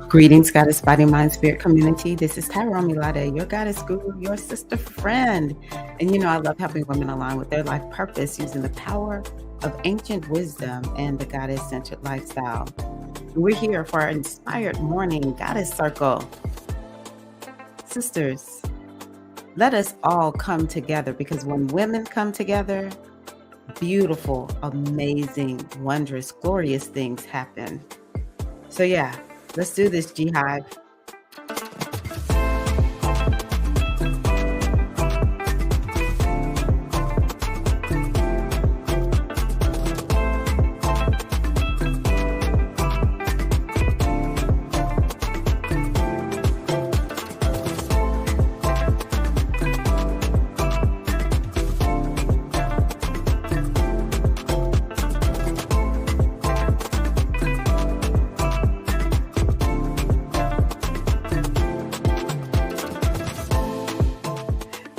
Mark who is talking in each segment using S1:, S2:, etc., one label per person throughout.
S1: Greetings, Goddess Body, Mind, Spirit community. This is Tirra, your Goddess Guru, your sister friend. And I love helping women align with their life purpose using the power of ancient wisdom and the goddess-centered lifestyle. We're here for our inspired morning Goddess Circle. Sisters, let us all come together, because when women come together, beautiful, amazing, wondrous, glorious things happen. So yeah, let's do this, G-Hive.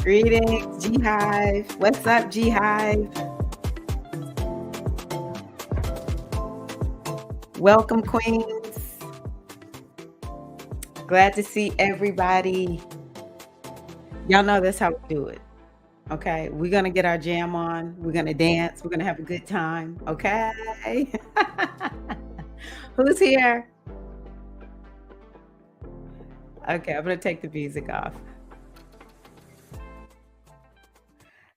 S1: Greetings, G-Hive. What's up, G-Hive? Welcome, Queens. Glad to see everybody. Y'all know that's how we do it. Okay, we're going to get our jam on. We're going to dance. We're going to have a good time. Okay. Who's here? Okay, I'm going to take the music off.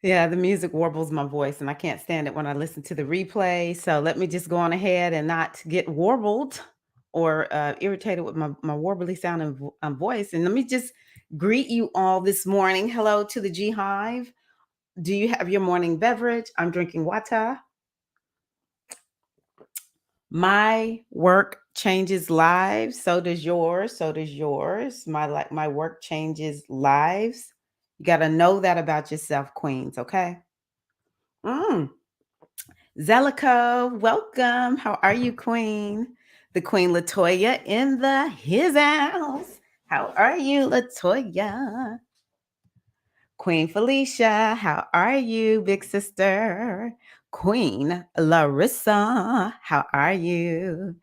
S1: Yeah, the music warbles my voice, and I can't stand it when I listen to the replay. So let me just go on ahead and not get warbled or irritated with my warbly sounding voice. And let me just greet you all this morning. Hello to the G-Hive. Do you have your morning beverage? I'm drinking water. My work changes lives. So does yours. So does yours. My work changes lives. You got to know that about yourself, Queens. Okay. Zellico, welcome. How are you, Queen? The Queen Latoya in his house. How are you, Latoya? Queen Felicia, how are you, big sister? Queen Larissa, how are you?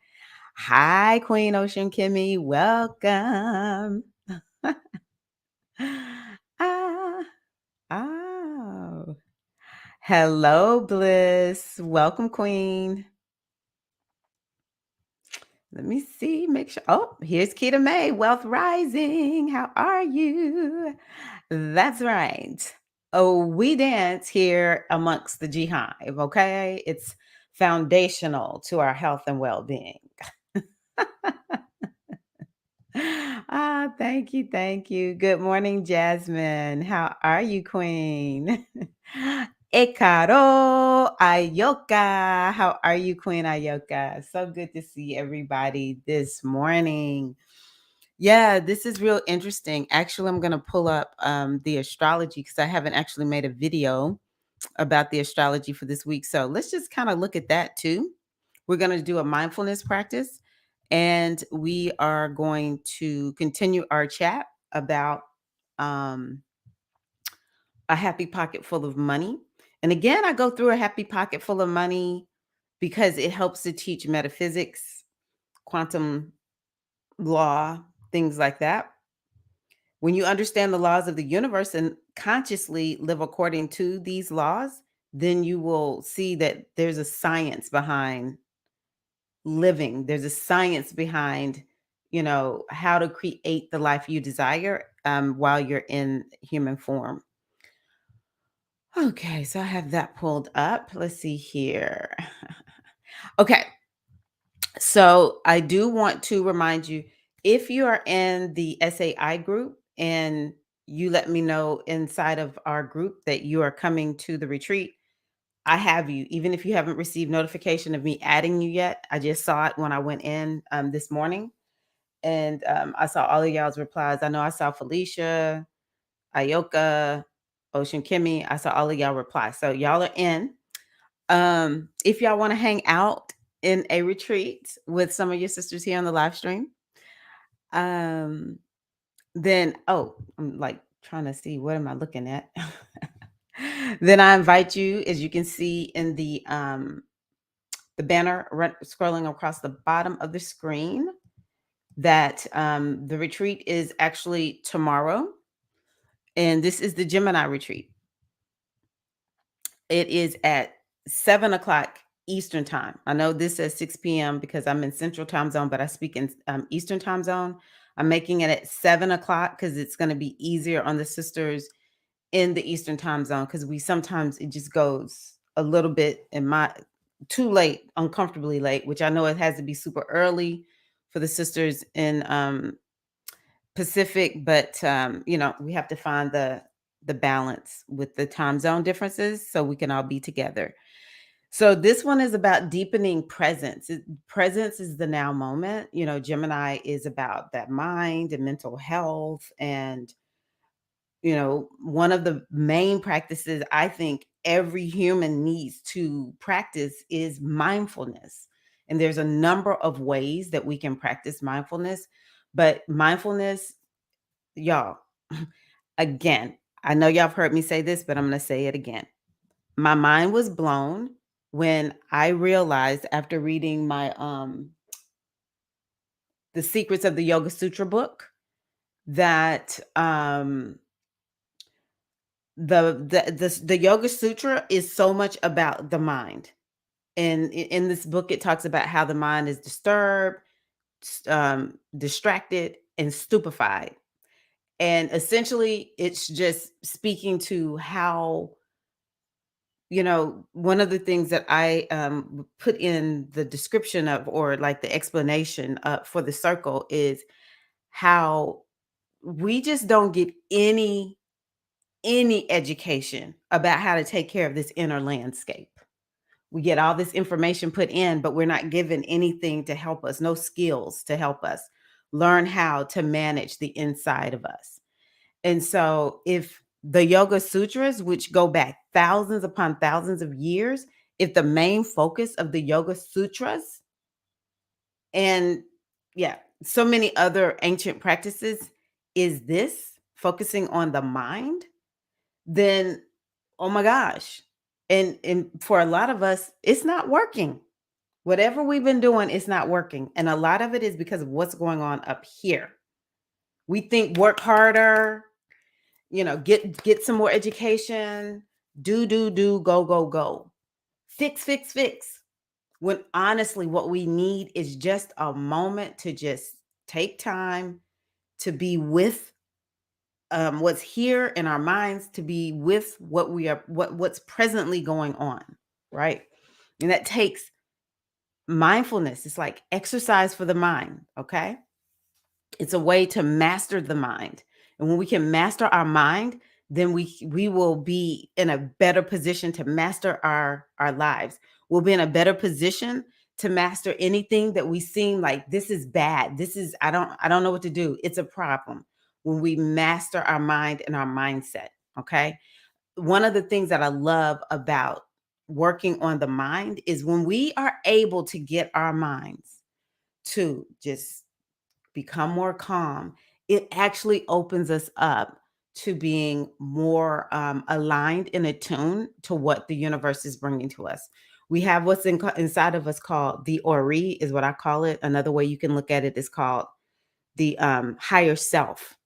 S1: Hi, Queen Ocean Kimmy, welcome. Oh. Hello, Bliss. Welcome, Queen. Let me see, make sure. Oh, here's Keita May, Wealth Rising. How are you? That's right. Oh, we dance here amongst the G-Hive, okay? It's foundational to our health and well-being. Thank you. Thank you. Good morning, Jasmine. How are you, Queen? Ekaro Ayoka. How are you, Queen Ayoka? So good to see everybody this morning. Yeah, this is real interesting. Actually, I'm going to pull up the astrology because I haven't actually made a video about the astrology for this week. So let's just kind of look at that too. We're going to do a mindfulness practice, and we are going to continue our chat about a happy pocket full of money. And again, I go through a happy pocket full of money because it helps to teach metaphysics, quantum law, things like that. When you understand the laws of the universe and consciously live according to these laws, then you will see that there's a science behind living. There's a science behind, how to create the life you desire while you're in human form. Okay, so I have that pulled up. Let's see here. Okay, so I do want to remind you, if you are in the SAI group and you let me know inside of our group that you are coming to the retreat, I have you. Even if you haven't received notification of me adding you yet, I just saw it when I went in this morning. And I saw all of y'all's replies. I know I saw Felicia, Ayoka, Ocean Kimmy. I saw all of y'all reply. So y'all are in. If y'all want to hang out in a retreat with some of your sisters here on the live stream, then I'm like trying to see, what am I looking at? Then I invite you, as you can see in the banner scrolling across the bottom of the screen, that the retreat is actually tomorrow, and this is the Gemini retreat. It is at 7 o'clock Eastern time. I know this says 6 p.m. because I'm in Central time zone, but I speak in Eastern time zone. I'm making it at 7 o'clock because it's going to be easier on the sisters in the Eastern time zone, because we sometimes, it just goes a little bit too late, uncomfortably late, which I know it has to be super early for the sisters in Pacific, but we have to find the balance with the time zone differences so we can all be together. So this one is about deepening presence. Presence is the now moment. Gemini is about that mind and mental health. And, one of the main practices I think every human needs to practice is mindfulness. And there's a number of ways that we can practice mindfulness. But mindfulness, y'all, again, I know y'all have heard me say this, but I'm going to say it again. My mind was blown when I realized, after reading my The Secrets of the Yoga Sutra book, that the Yoga Sutra is so much about the mind. And in this book, it talks about how the mind is disturbed, distracted, and stupefied. And essentially, it's just speaking to how, one of the things that I put in the description of, or like the explanation for the circle, is how we just don't get any education about how to take care of this inner landscape. We get all this information put in, but we're not given anything to help us, no skills to help us learn how to manage the inside of us. And so if the Yoga Sutras, which go back thousands upon thousands of years, if the main focus of the Yoga Sutras and so many other ancient practices is this, focusing on the mind, then, oh my gosh. And for a lot of us, it's not working. Whatever we've been doing, it's not working. And a lot of it is because of what's going on up here. We think work harder, get some more education, do, go. Fix. When honestly, what we need is just a moment to just take time to be with what's here in our minds, to be with what's presently going on, right? And that takes mindfulness. It's like exercise for the mind, okay? It's a way to master the mind. And when we can master our mind, then we will be in a better position to master our lives. We'll be in a better position to master anything that we seem like, this is bad. This is, I don't know what to do. It's a problem when we master our mind and our mindset. Okay. One of the things that I love about working on the mind is when we are able to get our minds to just become more calm, it actually opens us up to being more aligned and attuned to what the universe is bringing to us. We have what's inside of us called the Ori, is what I call it. Another way you can look at it is called the higher self.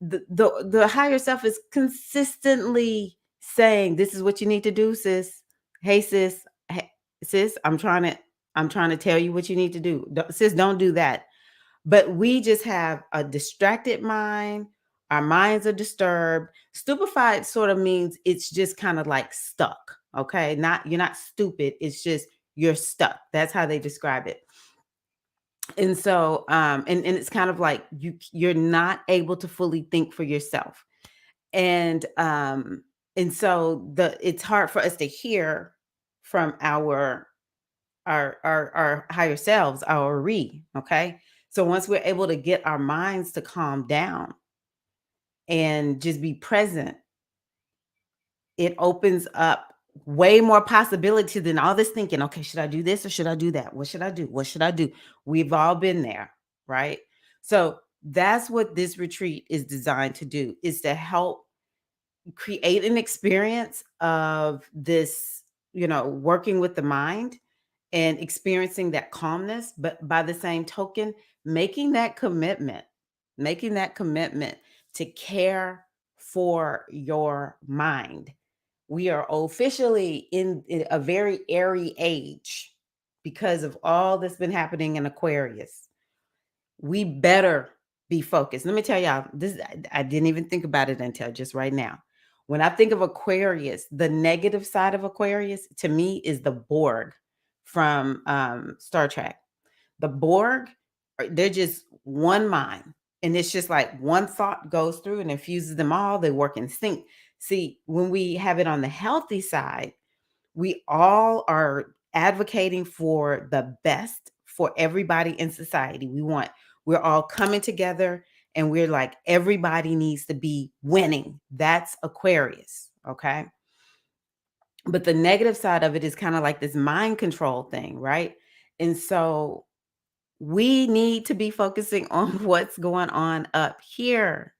S1: The higher self is consistently saying, "This is what you need to do, sis. Hey, sis. Hey, sis, I'm trying to tell you what you need to do. Sis, don't do that." But we just have a distracted mind. Our minds are disturbed. Stupefied sort of means it's just kind of like stuck. Okay. You're not stupid. It's just you're stuck. That's how they describe it. And so, and it's kind of like you're not able to fully think for yourself. And so it's hard for us to hear from our higher selves, our okay? So once we're able to get our minds to calm down and just be present it opens up way more possibility than all this thinking. Okay, should I do this or should I do that? What should I do? What should I do? We've all been there, right? So that's what this retreat is designed to do, is to help create an experience of this, working with the mind and experiencing that calmness, but by the same token, making that commitment to care for your mind. We are officially in a very airy age because of all that's been happening in Aquarius. We better be focused. Let me tell y'all, this I didn't even think about it until just right now. When I think of Aquarius, the negative side of Aquarius to me is the Borg from Star Trek. The Borg, they're just one mind. And it's just like one thought goes through and infuses them all. They work in sync. See, when we have it on the healthy side, we all are advocating for the best for everybody in society. We're all coming together and we're like, everybody needs to be winning. That's Aquarius. Okay. But the negative side of it is kind of like this mind control thing, right? And so we need to be focusing on what's going on up here.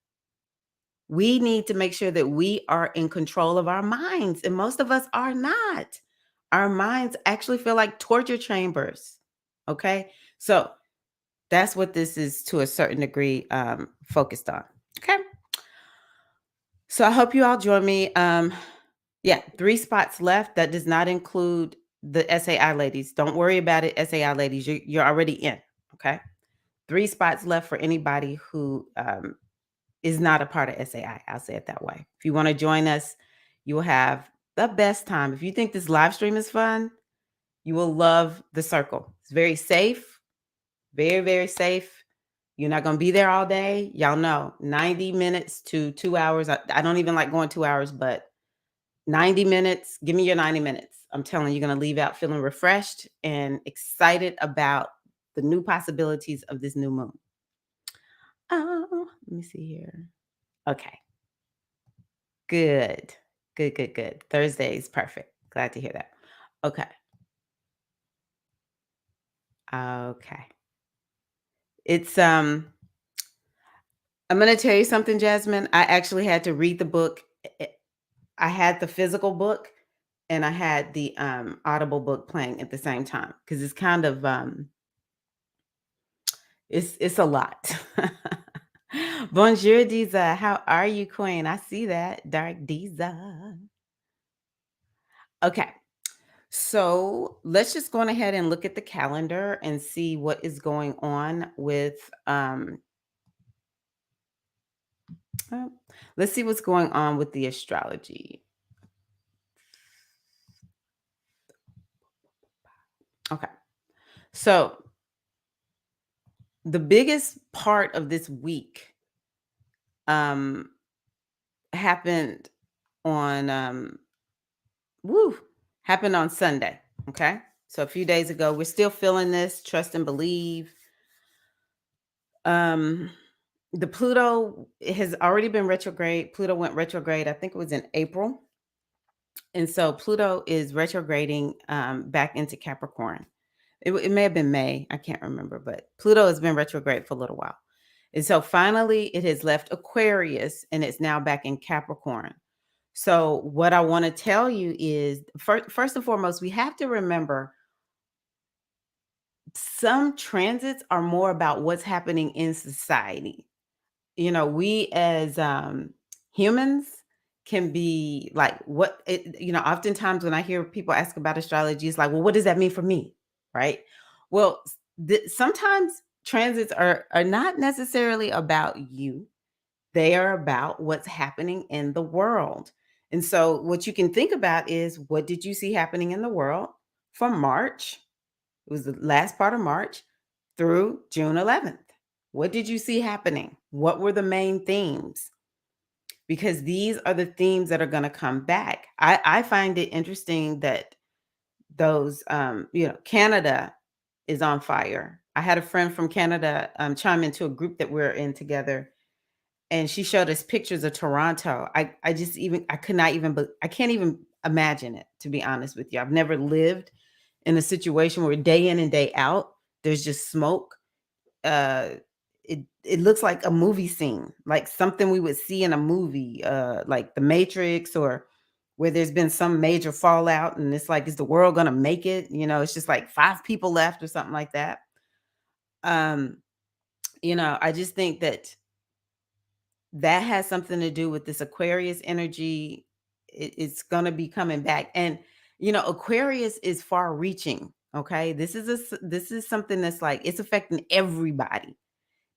S1: We need to make sure that we are in control of our minds. And most of us are not. Our minds actually feel like torture chambers. Okay. So that's what this is to a certain degree focused on. Okay. So I hope you all join me. Yeah, 3 spots left. That does not include the SAI ladies. Don't worry about it, SAI ladies. You're already in. Okay. 3 spots left for anybody who is not a part of SAI. I'll say it that way. If you want to join us, you will have the best time. If you think this live stream is fun, you will love the circle. It's very safe, very, very safe. You're not going to be there all day. Y'all know 90 minutes to 2 hours. I don't even like going 2 hours, but 90 minutes. Give me your 90 minutes. I'm telling you, you're going to leave out feeling refreshed and excited about the new possibilities of this new moon. Oh, let me see here. Okay. Good. Good, good, good. Thursday is perfect. Glad to hear that. Okay. Okay. It's I'm going to tell you something, Jasmine. I actually had to read the book. I had the physical book and I had the audible book playing at the same time because it's kind of it's a lot. Bonjour, Diza. How are you, Queen? I see that. Dark Diza. Okay. So let's just go on ahead and look at the calendar and see what is going on with let's see what's going on with the astrology. Okay. So the biggest part of this week happened on happened on Sunday. Okay. So a few days ago, we're still feeling this, trust and believe. The Pluto has already been retrograde. Pluto went retrograde, I think it was in April. And so Pluto is retrograding back into Capricorn. It may have been May. I can't remember, but Pluto has been retrograde for a little while. And so finally it has left Aquarius and it's now back in Capricorn. So what I want to tell you is first and foremost, we have to remember some transits are more about what's happening in society. We as humans can be like, oftentimes when I hear people ask about astrology, it's like, well, what does that mean for me? Right. Well, sometimes transits are not necessarily about you. They are about what's happening in the world. And so what you can think about is, what did you see happening in the world from March? It was the last part of March through June 11th. What did you see happening? What were the main themes? Because these are the themes that are going to come back. I find it interesting that those, Canada is on fire. I had a friend from Canada chime into a group that we're in together. and she showed us pictures of Toronto. I just even I could not even I can't even imagine it, to be honest with you. I've never lived in a situation where day in and day out there's just smoke. uh it looks like a movie scene, like something we would see in a movie, like The Matrix, or where there's been some major fallout and it's like, is the world gonna make it? It's just like five people left or something like that. um I just think that that has something to do with this Aquarius energy. It's gonna be coming back, and Aquarius is far reaching. Okay, this is something that's like, it's affecting everybody.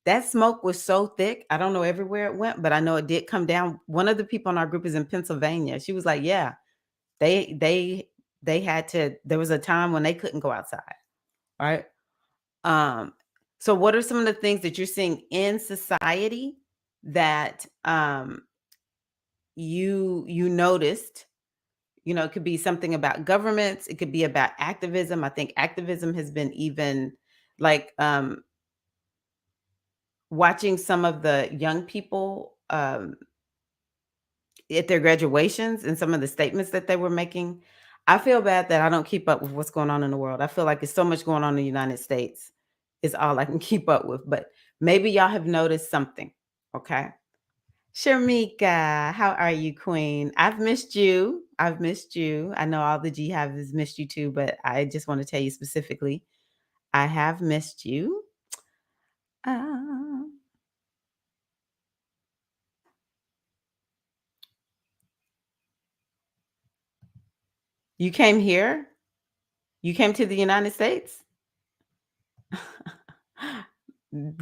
S1: That smoke was so thick. I don't know everywhere it went, but I know it did come down. One of the people in our group is in Pennsylvania. She was like, "Yeah, they had to. There was a time when they couldn't go outside." Right. Um. So, what are some of the things that you're seeing in society that you noticed? It could be something about governments. It could be about activism. I think activism has been even like watching some of the young people at their graduations and some of the statements that they were making. I feel bad that I don't keep up with what's going on in the world. I feel like there's so much going on in the United States. Is all I can keep up with. But maybe y'all have noticed something. Okay. Sharmika, how are you, Queen? I've missed you. I've missed you. I know all the G has missed you too, but I just want to tell you specifically, I have missed you. Uh, you came here? You came to the United States?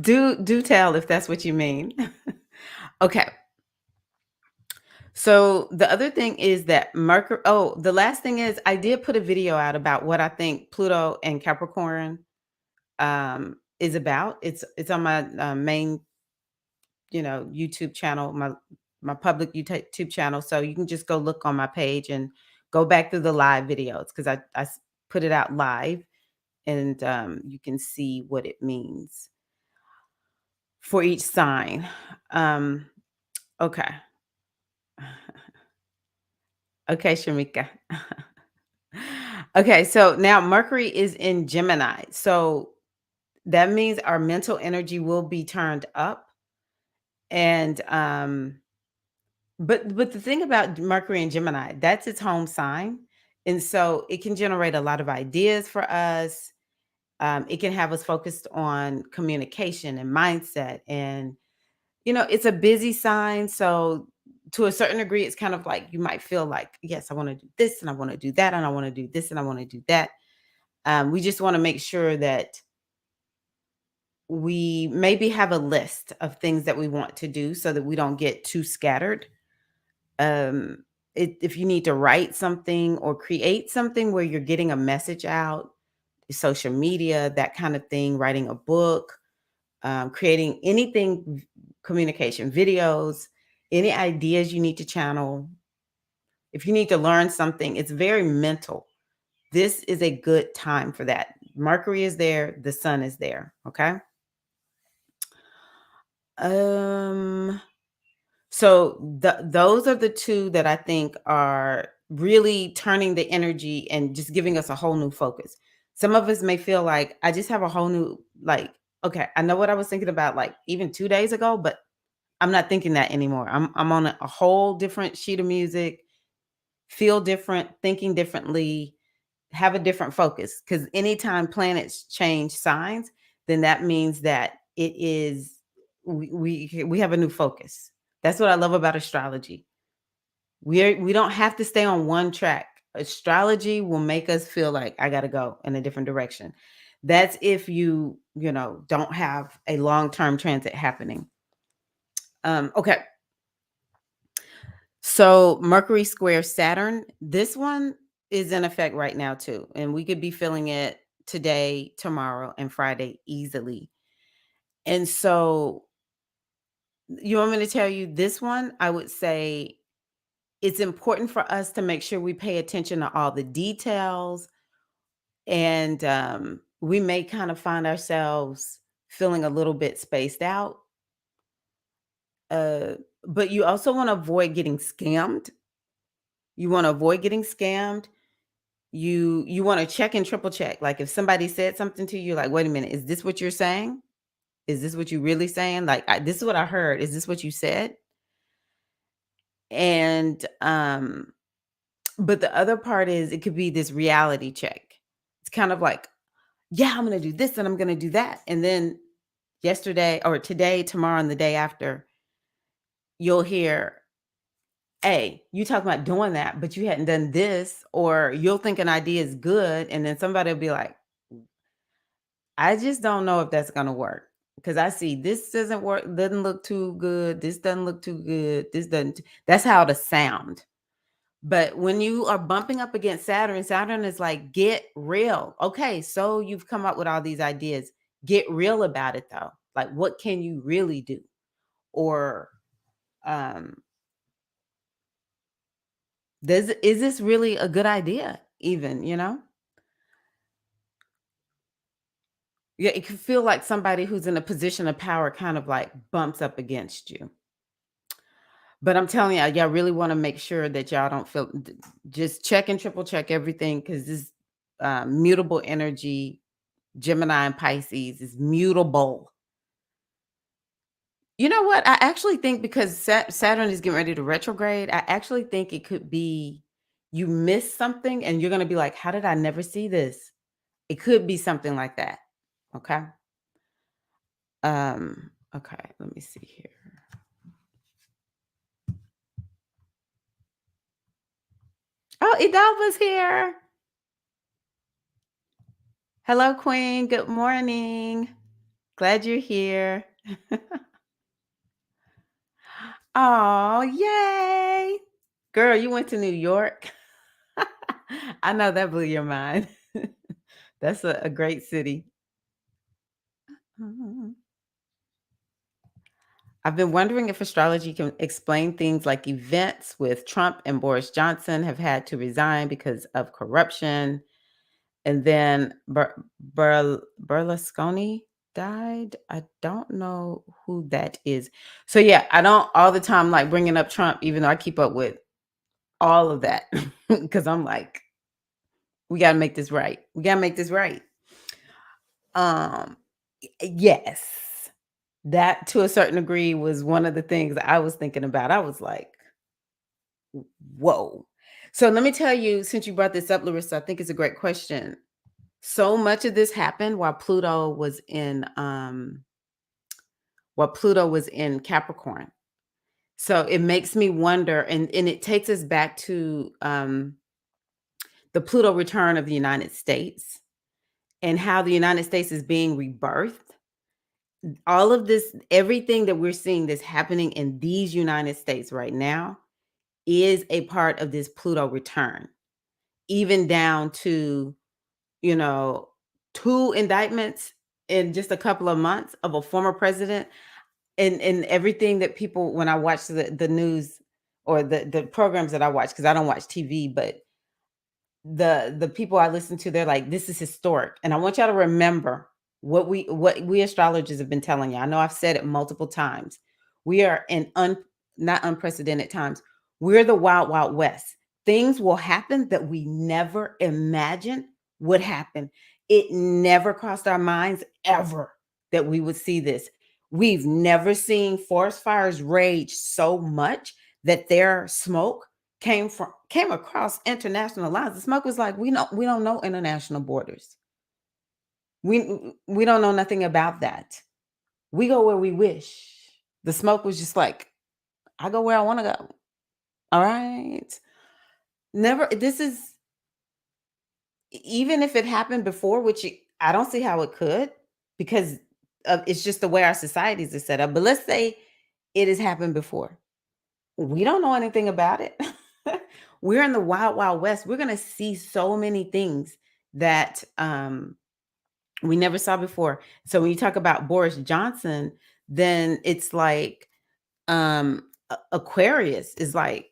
S1: Do tell if that's what you mean. Okay. So the other thing is that Mercury. Oh, the last thing is I did put a video out about what I think Pluto and Capricorn is about. It's on my main YouTube channel, my public YouTube channel. So you can just go look on my page and go back through the live videos, because I put it out live, and you can see what it means for each sign. Um, okay. Okay, Shamika. Okay, so now Mercury is in Gemini. So that means our mental energy will be turned up. And but the thing about Mercury and Gemini, that's its home sign. And so it can generate a lot of ideas for us. It can have us focused on communication and mindset. And it's a busy sign. So to a certain degree, it's kind of like you might feel like, yes, I want to do this and I want to do that and I want to do this and I want to do that. We just want to make sure that we maybe have a list of things that we want to do so that we don't get too scattered. If you need to write something or create something where you're getting a message out, social media, that kind of thing, writing a book, creating anything, communication, videos, any ideas you need to channel. If you need to learn something, it's very mental. This is a good time for that. Mercury is there, the sun is there. Okay. Um, so those are the two that I think are really turning the energy and just giving us a whole new focus. Some of us may feel like I just have a whole new, like, okay, I know what I was thinking about like even 2 days ago, but I'm not thinking that anymore. I'm on a whole different sheet of music, feel different, thinking differently, have a different focus. Because anytime planets change signs, then that means that it is we have a new focus. That's what I love about astrology. We don't have to stay on one track. Astrology will make us feel like I got to go in a different direction. That's if you don't have a long-term transit happening. Okay. So Mercury square Saturn, this one is in effect right now too. And we could be feeling it today, tomorrow, and Friday easily. And so you want me to tell you this one? I would say it's important for us to make sure we pay attention to all the details. And we may kind of find ourselves feeling a little bit spaced out. Uh, but you also want to avoid getting scammed. You want to avoid getting scammed. You want to check and triple check. Like if somebody said something to you, like, wait a minute, is this what you're saying? Is this what you really saying? Like, this is what I heard. Is this what you said? And but the other part is it could be this reality check. It's kind of like, yeah, I'm gonna do this and I'm gonna do that. And then yesterday or today, tomorrow, and the day after, you'll hear, hey, you talking about doing that, but you hadn't done this, or you'll think an idea is good, and then somebody will be like, I just don't know if that's gonna work. Because I see this doesn't work, doesn't look too good, this doesn't look too good, this doesn't that's how to sound. But when you are bumping up against Saturn, Saturn is like, get real. Okay, so you've come up with all these ideas. Get real about it though. Like, what can you really do? Or um, is this really a good idea? Even, Yeah, it can feel like somebody who's in a position of power kind of like bumps up against you. But I'm telling you, y'all really want to make sure that y'all don't feel just check and triple check everything because this mutable energy, Gemini and Pisces, is mutable. You know what? I actually think because Saturn is getting ready to retrograde, I actually think it could be you missed something and you're going to be like, how did I never see this? It could be something like that. Okay. Okay, let me see here. Oh, Idalva's here. Hello, Queen. Good morning. Glad you're here. Oh, yay. Girl, you went to New York. I know that blew your mind. That's a great city. Mhm. I've been wondering if astrology can explain things like events with Trump and Boris Johnson have had to resign because of corruption. And then Berlusconi died. I don't know who that is. So yeah, I don't all the time like bringing up Trump, even though I keep up with all of that because I'm like, we got to make this right. We got to make this right. Um, yes, that to a certain degree was one of the things I was thinking about. I was like, whoa. So let me tell you, since you brought this up, Larissa, I think it's a great question. So much of this happened while Pluto was in Capricorn. So it makes me wonder, and it takes us back to the Pluto return of the United States and how the United States is being rebirthed. All of this, everything that we're seeing that's happening in these United States right now is a part of this Pluto return, even down to, you know, 2 indictments in just a couple of months of a former president. And everything that people when I watch the news or the programs that I watch, because I don't watch TV, but the people I listen to, they're like, "This is historic." And I want y'all to remember what we astrologers have been telling you. I know I've said it multiple times. We are in not unprecedented times. We're the wild, wild west. Things will happen that we never imagined would happen. It never crossed our minds ever that we would see this. We've never seen forest fires rage so much that their smoke came across international lines. The smoke was like, we don't know international borders. We don't know nothing about that. We go where we wish. The smoke was just like, I go where I want to go. All right. Never this is even if it happened before, which I don't see how it could because it's just the way our societies are set up. But let's say it has happened before. We don't know anything about it. We're in the wild, wild west. We're going to see so many things that we never saw before. So when you talk about Boris Johnson, then it's like Aquarius is like,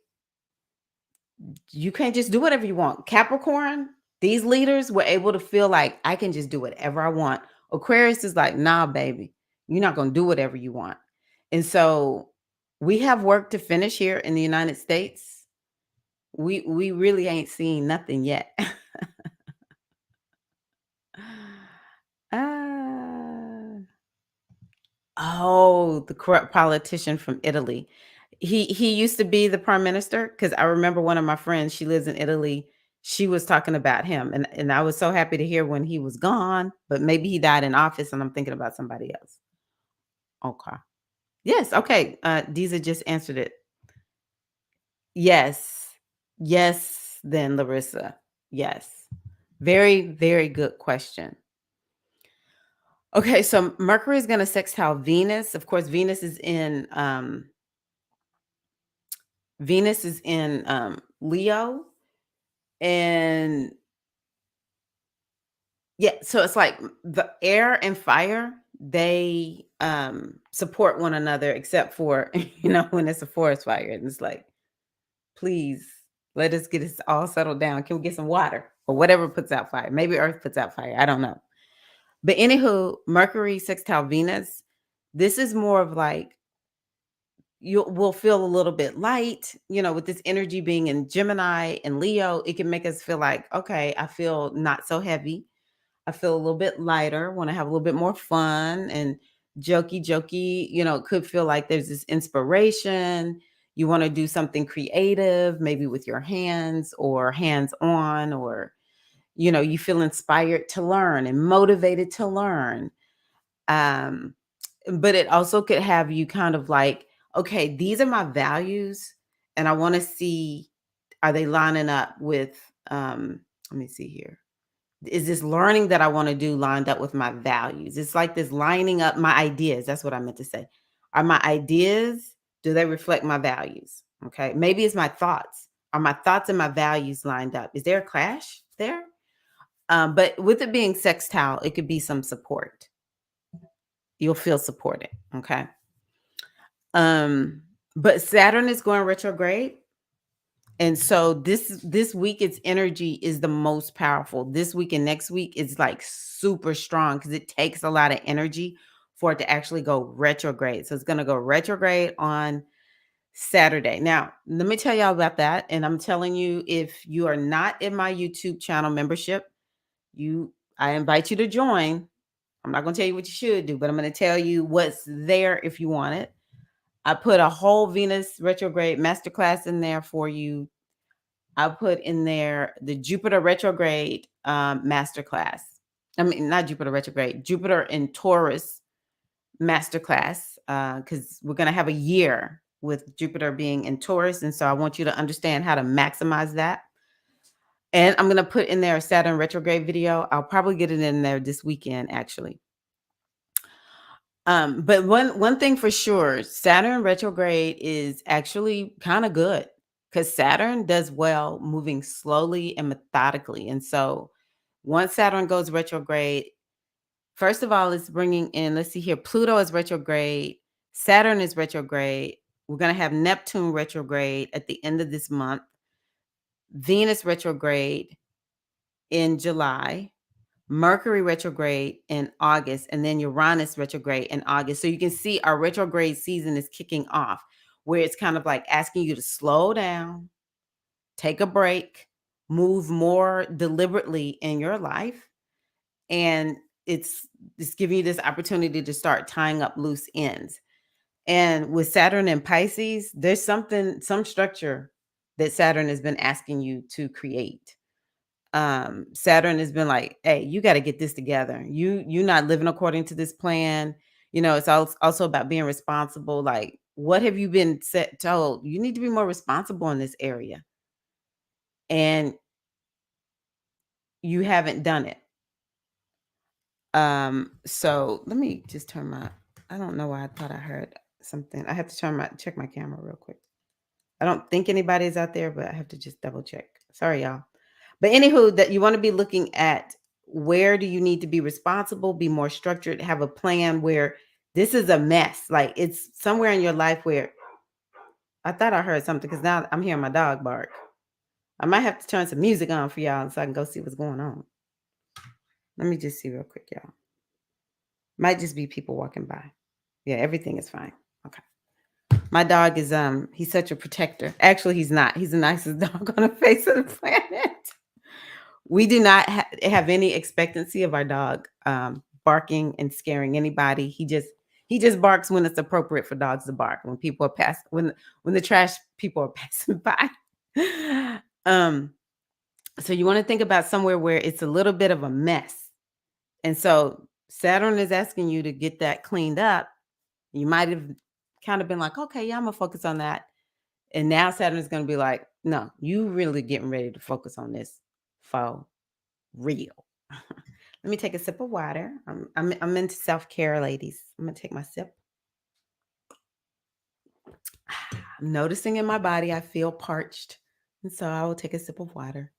S1: you can't just do whatever you want. Capricorn, these leaders were able to feel like I can just do whatever I want. Aquarius is like, nah, baby, you're not going to do whatever you want. And so We have work to finish here in the United States. We really ain't seen nothing yet. Ah. Oh, the corrupt politician from Italy. He used to be the prime minister because I remember one of my friends, she lives in Italy. She was talking about him, and I was so happy to hear when he was gone, but maybe he died in office, and I'm thinking about somebody else. Okay. Yes, okay. Deeza just answered it. Yes. Yes, then Larissa. Yes. Very, very good question. Okay, so Mercury is going to sextile Venus. Of course, Venus is in Leo, and yeah, so it's like the air and fire, they support one another except for when it's a forest fire and it's like, please let us get this all settled down. Can we get some water or whatever puts out fire? Maybe Earth puts out fire. I don't know. But anywho, Mercury sextile Venus, this is more of like you will feel a little bit light, with this energy being in Gemini and Leo. It can make us feel like, okay, I feel not so heavy. I feel a little bit lighter, want to have a little bit more fun and jokey. It could feel like there's this inspiration. You want to do something creative, maybe with your hands or hands on, or, you feel inspired to learn and motivated to learn. Um, but it also could have you kind of like, okay, these are my values, and I want to see, are they lining up with, let me see here. Is this learning that I want to do lined up with my values? It's like this lining up my ideas. That's what I meant to say. Are my ideas, do they reflect my values? Okay. Maybe it's my thoughts. Are my thoughts and my values lined up? Is there a clash there? But with it being sextile, it could be some support. You'll feel supported. Okay. Um, but Saturn is going retrograde. And so this week, its energy is the most powerful. This week and next week is like super strong because it takes a lot of energy for it to actually go retrograde. So it's going to go retrograde on Saturday. Now, let me tell y'all about that. And I'm telling you, if you are not in my YouTube channel membership, I invite you to join. I'm not going to tell you what you should do, but I'm going to tell you what's there if you want it. I put a whole Venus retrograde masterclass in there for you. I put in there the Jupiter retrograde masterclass. I mean, not Jupiter retrograde, Jupiter in Taurus masterclass, because we're going to have a year with Jupiter being in Taurus. And so I want you to understand how to maximize that. And I'm going to put in there a Saturn retrograde video. I'll probably get it in there this weekend, actually. But one thing for sure, Saturn retrograde is actually kind of good because Saturn does well moving slowly and methodically. And so once Saturn goes retrograde, first of all, it's bringing in, let's see here, Pluto is retrograde, Saturn is retrograde. We're going to have Neptune retrograde at the end of this month, Venus retrograde in July, Mercury retrograde in August, and then Uranus retrograde in August. So you can see our retrograde season is kicking off, where it's kind of like asking you to slow down, take a break, move more deliberately in your life. And it's giving you this opportunity to start tying up loose ends. And with Saturn and Pisces, there's some structure that Saturn has been asking you to create. Saturn has been like, hey, you got to get this together. You're not living according to this plan. It's also about being responsible. Like, what have you been told? You need to be more responsible in this area. And you haven't done it. So let me just I don't know why I thought I heard something. I have to check my camera real quick. I don't think anybody's out there, but I have to just double check. Sorry, y'all. But anywho, that you want to be looking at, where do you need to be responsible, be more structured, have a plan where this is a mess. Like, it's somewhere in your life where I thought I heard something because now I'm hearing my dog bark. I might have to turn some music on for y'all so I can go see what's going on. Let me just see real quick, y'all. Might just be people walking by. Yeah, everything is fine. Okay. My dog is he's such a protector. Actually, he's not. He's the nicest dog on the face of the planet. We do not have any expectancy of our dog barking and scaring anybody. He just barks when it's appropriate for dogs to bark. When people are passing, when the trash people are passing by. um, so you want to think about somewhere where it's a little bit of a mess, and so Saturn is asking you to get that cleaned up. You might have kind of been like, okay, yeah, I'm gonna focus on that. And now Saturn is gonna be like, no, you really getting ready to focus on this for real. Let me take a sip of water. I'm into self-care, ladies. I'm gonna take my sip. I'm noticing in my body I feel parched. And so I will take a sip of water.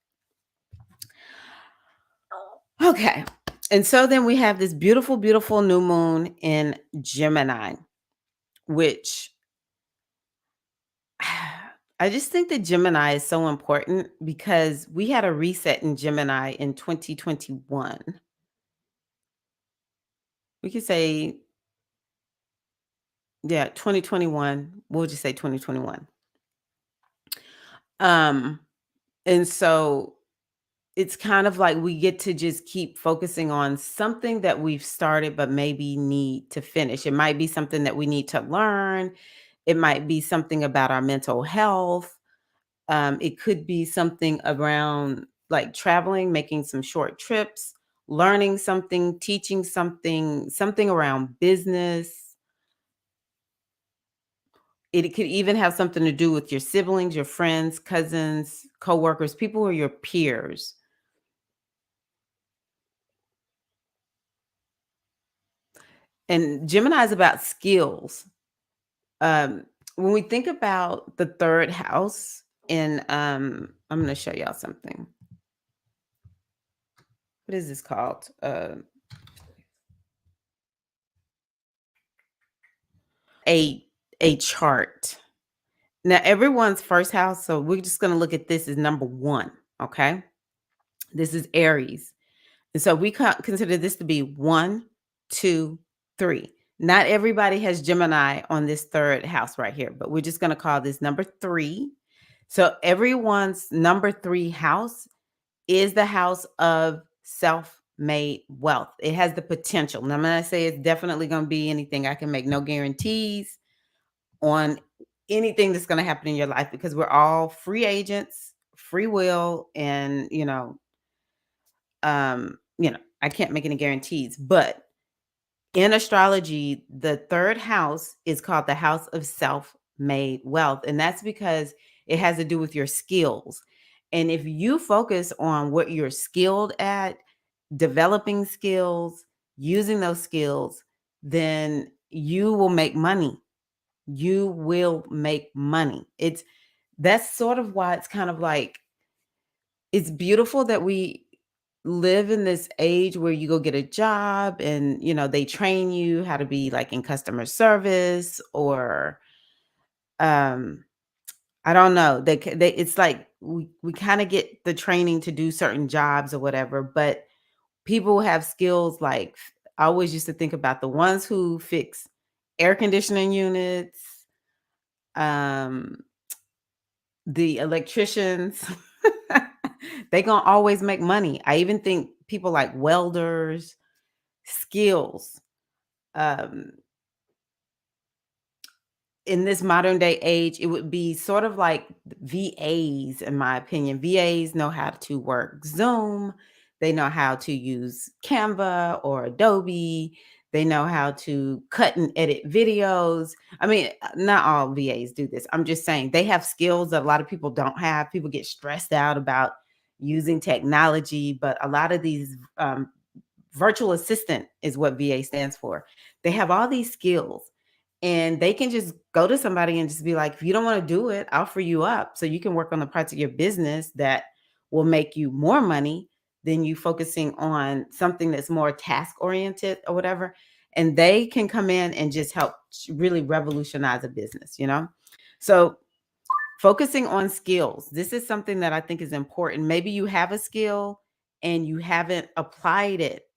S1: Okay. And so then we have this beautiful, beautiful new moon in Gemini, which I just think that Gemini is so important because we had a reset in Gemini in 2021. We could say, yeah, 2021. We'll just say 2021. Um, and so it's kind of like we get to just keep focusing on something that we've started, but maybe need to finish. It might be something that we need to learn. It might be something about our mental health. It could be something around like traveling, making some short trips, learning something, teaching something, something around business. It could even have something to do with your siblings, your friends, cousins, coworkers, people who are your peers. And Gemini is about skills. Um, when we think about the third house, in I'm going to show y'all something. What is this called? A chart. Now, everyone's first house, so we're just going to look at this as number one. Okay, this is Aries, and so we consider this to be 1, 2, 3. Not everybody has Gemini on this third house right here, but we're just going to call this number 3. So everyone's number 3 house is the house of self-made wealth. It has the potential. Now, I'm going to say it's definitely going to be anything. I can make no guarantees on anything that's going to happen in your life because we're all free agents, free will, and I can't make any guarantees. But in astrology, the third house is called the house of self-made wealth, and that's because it has to do with your skills. And if you focus on what you're skilled at, developing skills, using those skills, then you will make money. You will make money. That's sort of why it's kind of like it's beautiful that we live in this age where you go get a job and they train you how to be like in customer service or um I don't know. They it's like we kind of get the training to do certain jobs or whatever, but people have skills like I always used to think about the ones who fix air conditioning units, um, the electricians. They gonna always make money. I even think people like welders, skills. Um, in this modern day age, it would be sort of like VAs, in my opinion. VAs know how to work Zoom, they know how to use Canva or Adobe, they know how to cut and edit videos. I mean, not all VAs do this. I'm just saying they have skills that a lot of people don't have. People get stressed out about using technology, but a lot of these virtual assistant is what VA stands for. They have all these skills and they can just go to somebody and just be like, if you don't want to do it, I'll free you up so you can work on the parts of your business that will make you more money than you focusing on something that's more task oriented or whatever. And they can come in and just help really revolutionize a business. So focusing on skills. This is something that I think is important. Maybe you have a skill and you haven't applied it.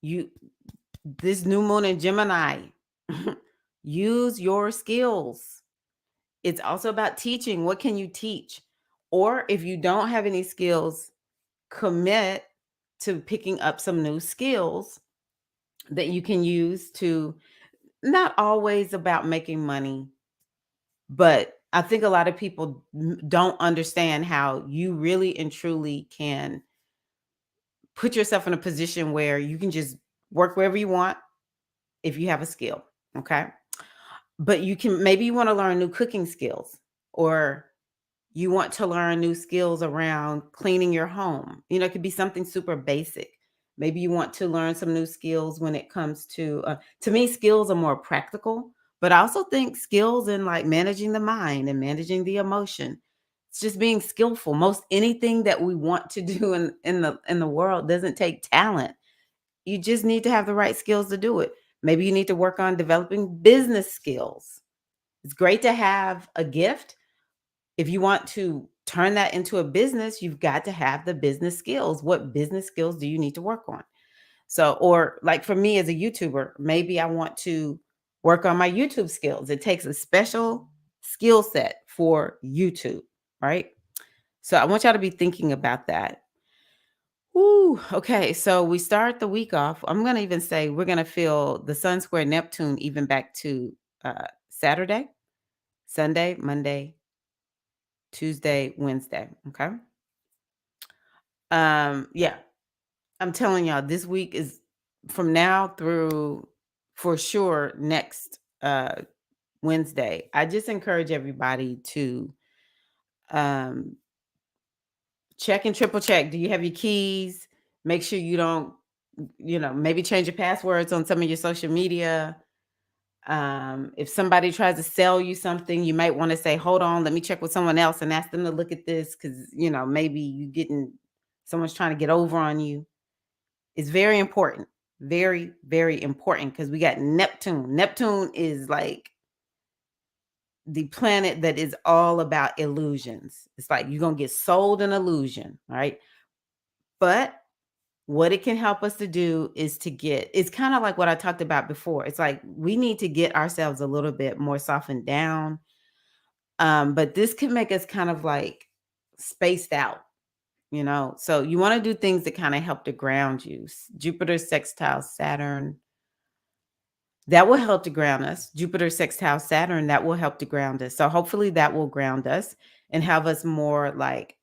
S1: This new moon in Gemini, use your skills. It's also about teaching. What can you teach? Or if you don't have any skills, commit to picking up some new skills that you can use to, not always about making money, but I think a lot of people don't understand how you really and truly can put yourself in a position where you can just work wherever you want if you have a skill. Okay. But you can, maybe you want to learn new cooking skills, or you want to learn new skills around cleaning your home. It could be something super basic. Maybe you want to learn some new skills when it comes to me, skills are more practical, but I also think skills in like managing the mind and managing the emotion. It's just being skillful. Most anything that we want to do in the world doesn't take talent. You just need to have the right skills to do it. Maybe you need to work on developing business skills. It's great to have a gift. If you want to turn that into a business, you've got to have the business skills. What business skills do you need to work on? So, or like for me as a YouTuber, maybe I want to work on my YouTube skills. It takes a special skill set for YouTube, right? So I want y'all to be thinking about that. Ooh, okay. So we start the week off. I'm going to even say we're going to feel the Sun Square Neptune even back to Saturday, Sunday, Monday, Tuesday, Wednesday. Okay. Yeah, I'm telling y'all, this week is from now through for sure next Wednesday. I just encourage everybody to um check and triple check. Do you have your keys? Make sure you don't, maybe change your passwords on some of your social media. If somebody tries to sell you something, you might want to say, hold on, let me check with someone else and ask them to look at this, because maybe someone's trying to get over on you. It's very important. Very, very important, because we got Neptune. Neptune is like the planet that is all about illusions. It's like you're going to get sold an illusion, right? But what it can help us to do is it's kind of like what I talked about before. It's like we need to get ourselves a little bit more softened down. But this can make us kind of like spaced out, So you want to do things that kind of help to ground you. Jupiter sextile Saturn, that will help to ground us. Jupiter sextile Saturn, that will help to ground us. So hopefully that will ground us and have us more like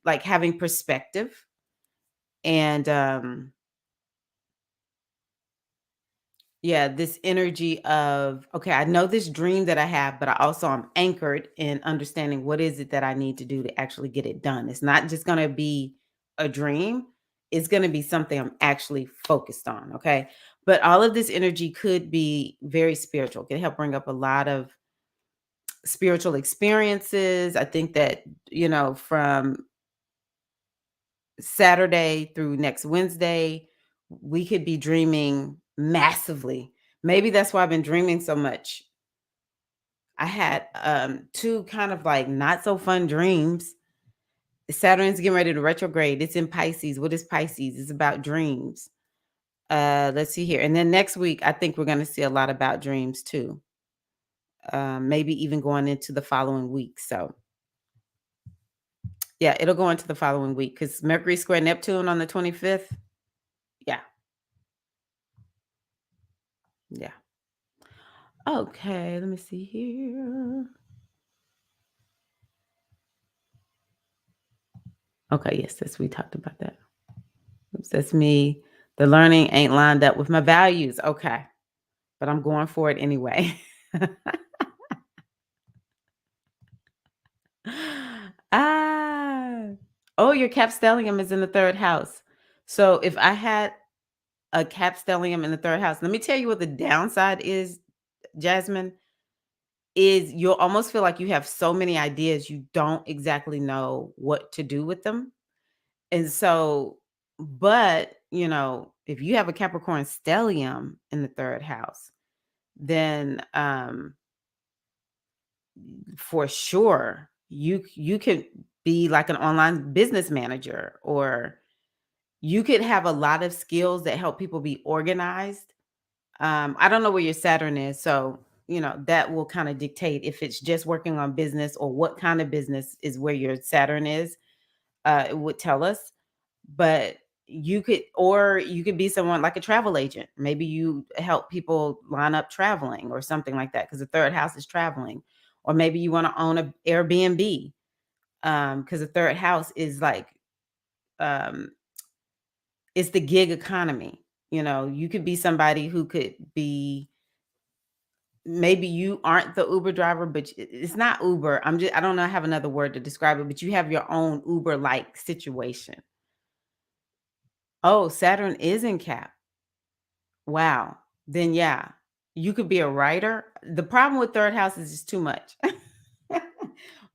S1: having perspective. And yeah, this energy of, okay, I know this dream that I have, but I also am anchored in understanding what is it that I need to do to actually get it done. It's not just going to be a dream. It's going to be something I'm actually focused on. Okay. But all of this energy could be very spiritual. It can help bring up a lot of spiritual experiences. I think that, from Saturday through next Wednesday, we could be dreaming massively. Maybe that's why I've been dreaming so much. I had two kind of like not so fun dreams. Saturn's getting ready to retrograde. It's in Pisces. What is Pisces? It's about dreams. Let's see here. And then next week, I think we're going to see a lot about dreams too. Maybe even going into the following week. So yeah, it'll go into the following week because Mercury square Neptune on the 25th. Yeah. Yeah. Okay, let me see here. Okay, yes, we talked about that. Oops, that's me. The learning ain't lined up with my values. Okay, but I'm going for it anyway. ah, oh, your capstellium is in the third house. So if I had a capstellium in the third house, let me tell you what the downside is, Jasmine. Is you'll almost feel like you have so many ideas, you don't exactly know what to do with them. And so, but, if you have a Capricorn stellium in the third house, then for sure you could be like an online business manager, or you could have a lot of skills that help people be organized. I don't know where your Saturn is, so that will kind of dictate if it's just working on business or what kind of business is where your Saturn is. It would tell us. But you could be someone like a travel agent. Maybe you help people line up traveling or something like that because the third house is traveling. Or maybe you want to own a Airbnb, because the third house is like, um it's the gig economy. You could be somebody who could be, maybe you aren't the Uber driver, but it's not Uber. I don't know, I have another word to describe it, but you have your own Uber like situation. Oh, Saturn is in Cap. Wow. Then yeah, you could be a writer. The problem with third house is it's too much.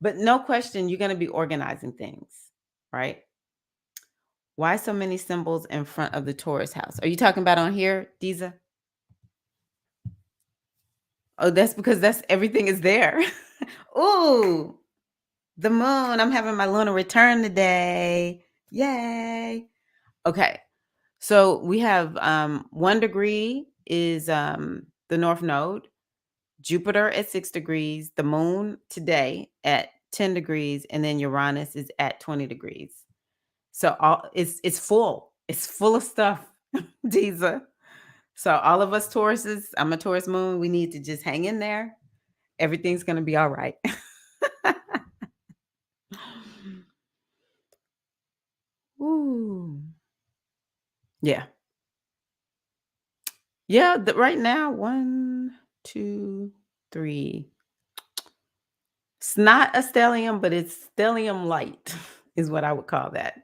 S1: But no question, you're going to be organizing things, right? Why so many symbols in front of the Taurus house? Are you talking about on here, Diza? Oh, that's because that's everything is there. Ooh, the moon. I'm having my lunar return today. Yay. Okay. So we have 1 degree is the north node, Jupiter at 6 degrees, the moon today at 10 degrees, and then Uranus is at 20 degrees. So it's full. It's full of stuff, Diza. So all of us Tauruses, I'm a Taurus moon, we need to just hang in there. Everything's gonna be all right. Ooh. Yeah. Yeah, right now, 1, 2, 3. It's not a stellium, but it's stellium light, is what I would call that.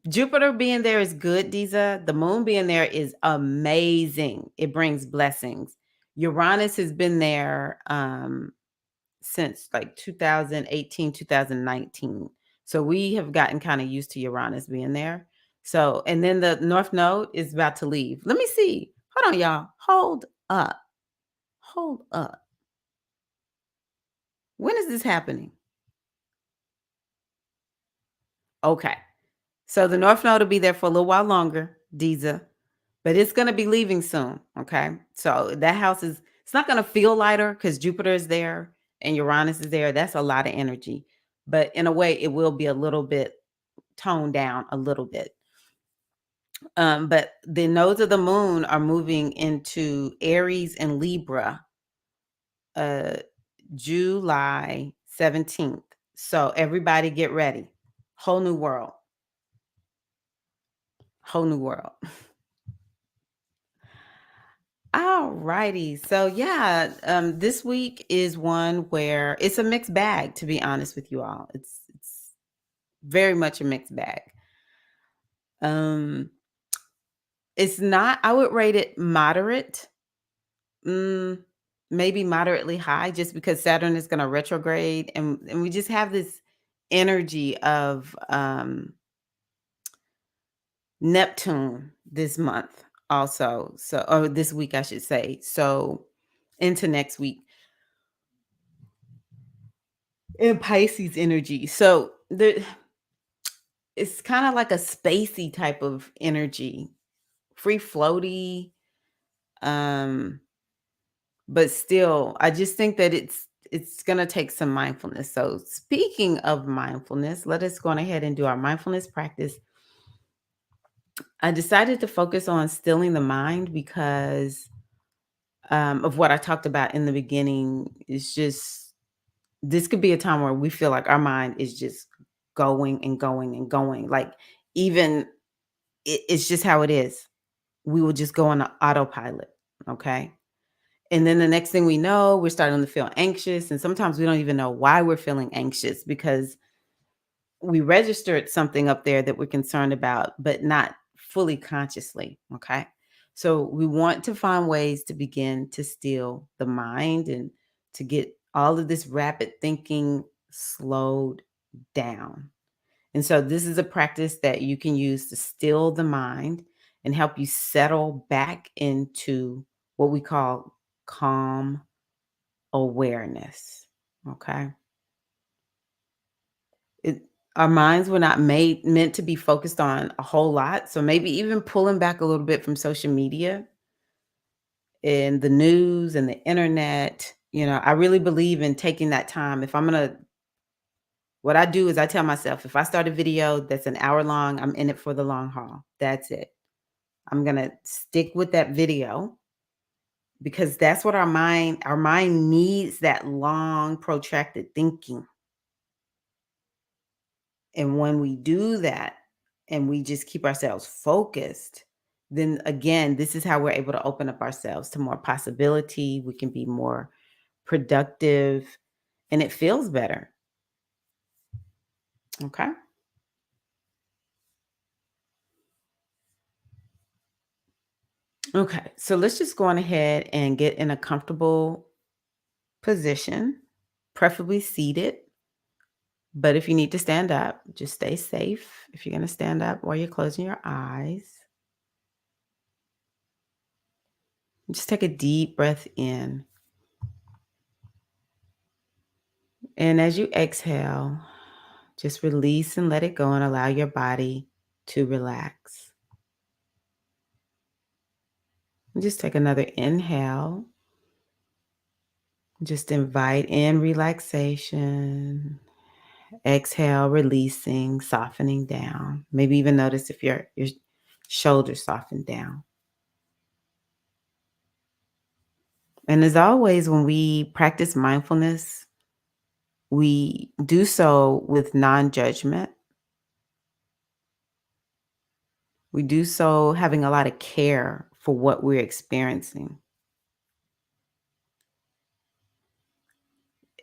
S1: Jupiter being there is good, Diza. The moon being there is amazing. It brings blessings. Uranus has been there since like 2018, 2019. So we have gotten kind of used to Uranus being there. So, and then the North Node is about to leave. Let me see. Hold on, y'all. Hold up. Hold up. When is this happening? Okay. So the North Node will be there for a little while longer, Diza, but it's going to be leaving soon. Okay. So that house it's not going to feel lighter because Jupiter is there and Uranus is there. That's a lot of energy. But in a way, it will be a little bit toned down a little bit. But the nodes of the moon are moving into Aries and Libra, uh, July 17th. So everybody get ready. Whole new world. Whole new world. All righty. So yeah, this week is one where it's a mixed bag, to be honest with you all. It's very much a mixed bag. Um, it's not, I would rate it moderate. Mm, maybe moderately high, just because Saturn is going to retrograde, and we just have this energy of Neptune this month also. So, or this week I should say. So into next week in Pisces energy. So it's kind of like a spacey type of energy, free floaty. Um, but still, I just think that it's gonna take some mindfulness. So speaking of mindfulness, let us go on ahead and do our mindfulness practice. I decided to focus on stilling the mind because of what I talked about in the beginning. It's just, this could be a time where we feel like our mind is just going and going and going. Like, even it's just how it is. We will just go on an autopilot. Okay. And then the next thing we know, we're starting to feel anxious. And sometimes we don't even know why we're feeling anxious because we registered something up there that we're concerned about, but not fully consciously. Okay. So we want to find ways to begin to still the mind and to get all of this rapid thinking slowed down. And so this is a practice that you can use to still the mind and help you settle back into what we call calm awareness. Okay. It, our minds were not meant to be focused on a whole lot. So maybe even pulling back a little bit from social media in the news and the internet. I really believe in taking that time. What I do is I tell myself, if I start a video that's an hour long, I'm in it for the long haul. That's it. I'm going to stick with that video because that's what our mind needs, that long protracted thinking. And when we do that and we just keep ourselves focused, then again, this is how we're able to open up ourselves to more possibility. We can be more productive and it feels better. Okay. Okay. So let's just go on ahead and get in a comfortable position, preferably seated. But if you need to stand up, just stay safe. If you're going to stand up while you're closing your eyes, just take a deep breath in. And as you exhale, just release and let it go and allow your body to relax. And just take another inhale. Just invite in relaxation. Exhale, releasing, softening down. Maybe even notice if your shoulders soften down. And as always, when we practice mindfulness, we do so with non-judgment. We do so having a lot of care for what we're experiencing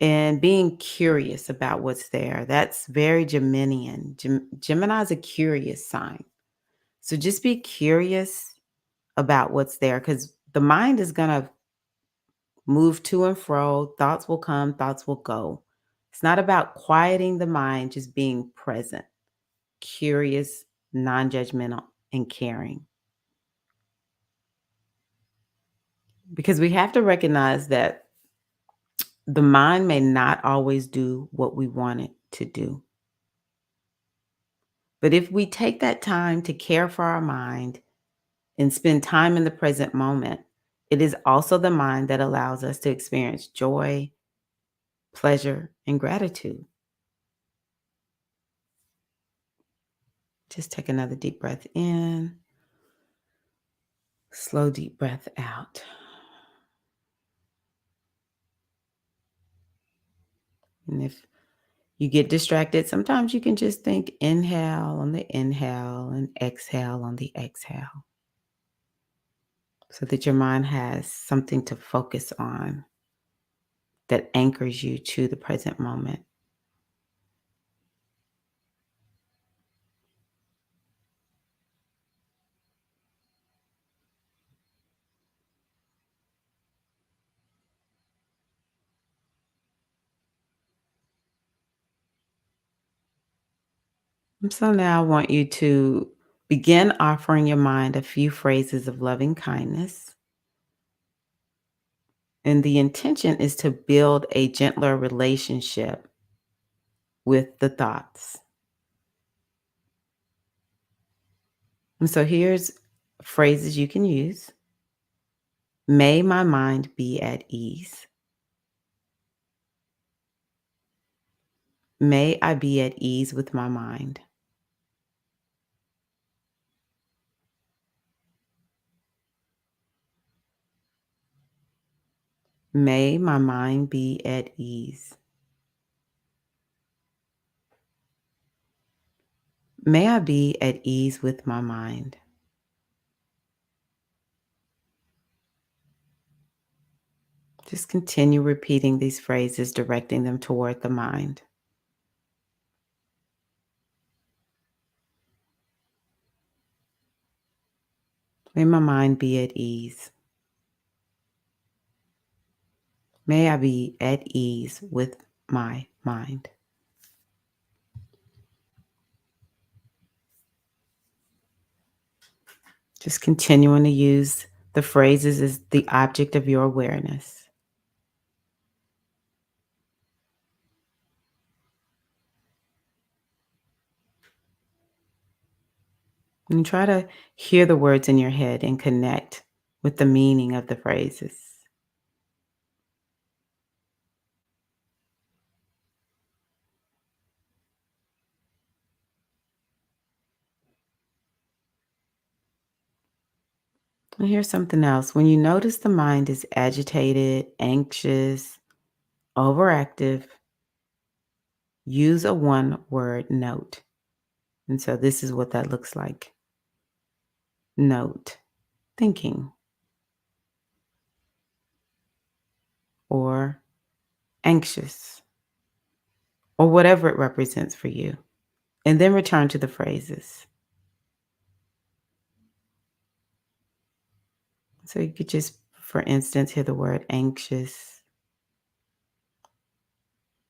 S1: and being curious about what's there. That's very Geminian. Gemini is a curious sign. So just be curious about what's there because the mind is going to move to and fro. Thoughts will come, thoughts will go. It's not about quieting the mind, just being present, curious, non judgmental, and caring. Because we have to recognize that the mind may not always do what we want it to do. But if we take that time to care for our mind and spend time in the present moment, it is also the mind that allows us to experience joy, pleasure, and gratitude. Just take another deep breath in, slow, deep breath out. And if you get distracted, sometimes you can just think inhale on the inhale and exhale on the exhale so that your mind has something to focus on that anchors you to the present moment. And so now I want you to begin offering your mind a few phrases of loving kindness. And the intention is to build a gentler relationship with the thoughts. And so here's phrases you can use. May my mind be at ease. May I be at ease with my mind. May my mind be at ease. May I be at ease with my mind. Just continue repeating these phrases, directing them toward the mind. May my mind be at ease. May I be at ease with my mind. Just continuing to use the phrases as the object of your awareness. And try to hear the words in your head and connect with the meaning of the phrases. And here's something else. When you notice the mind is agitated, anxious, overactive, use a one word note. And so this is what that looks like. Note, thinking, or anxious, or whatever it represents for you. And then return to the phrases. So you could just, for instance, hear the word anxious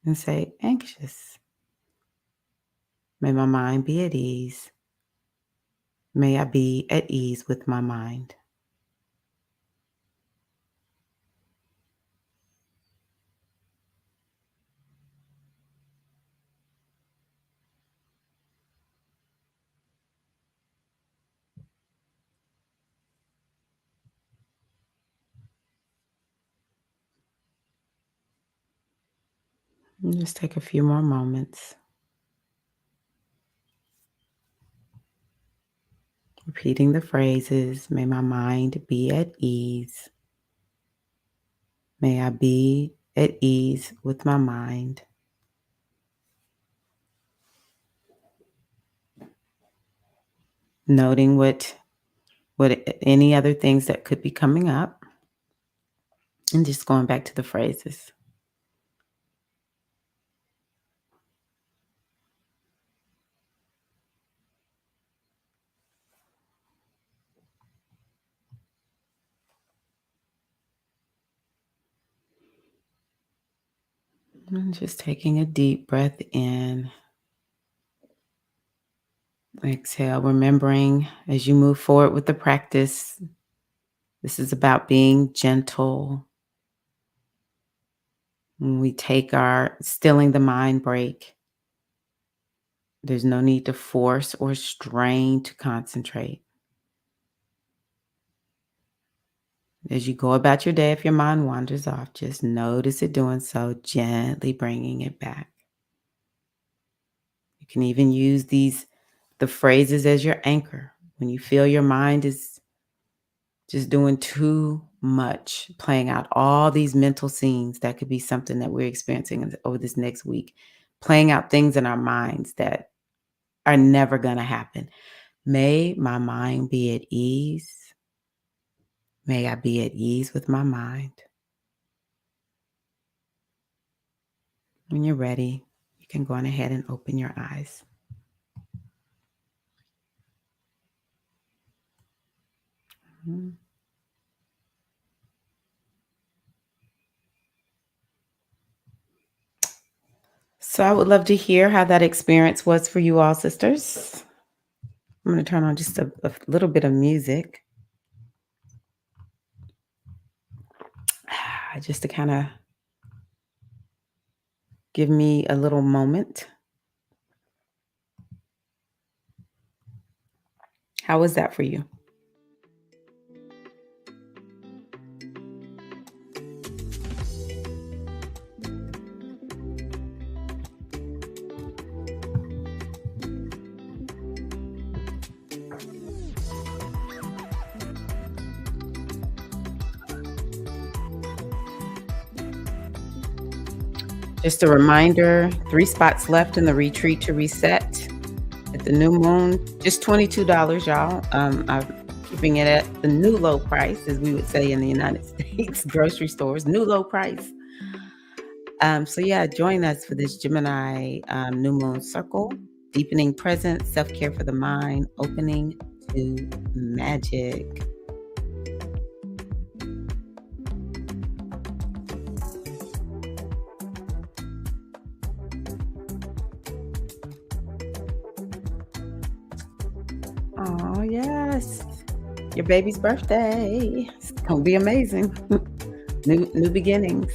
S1: and say, anxious. May my mind be at ease. May I be at ease with my mind. And just take a few more moments. Repeating the phrases, may my mind be at ease. May I be at ease with my mind. Noting what any other things that could be coming up, and just going back to the phrases. And just taking a deep breath in. Exhale, remembering as you move forward with the practice, this is about being gentle. When we take our stilling the mind break, there's no need to force or strain to concentrate. As you go about your day, if your mind wanders off, just notice it doing so, gently bringing it back. You can even use the phrases as your anchor. When you feel your mind is just doing too much, playing out all these mental scenes, that could be something that we're experiencing over this next week, playing out things in our minds that are never going to happen. May my mind be at ease. May I be at ease with my mind. When you're ready, you can go on ahead and open your eyes. Mhm. So I would love to hear how that experience was for you all, sisters. I'm going to turn on just a little bit of music just to kind of give me a little moment. How was that for you? Just a reminder, 3 spots left in the retreat to reset at the new moon. Just $22, y'all. I'm keeping it at the new low price, as we would say in the United States grocery stores, new low price. So yeah, join us for this Gemini new moon circle, deepening presence, self-care for the mind, opening to magic. Oh, yes. Your baby's birthday. It's gonna be amazing. New beginnings.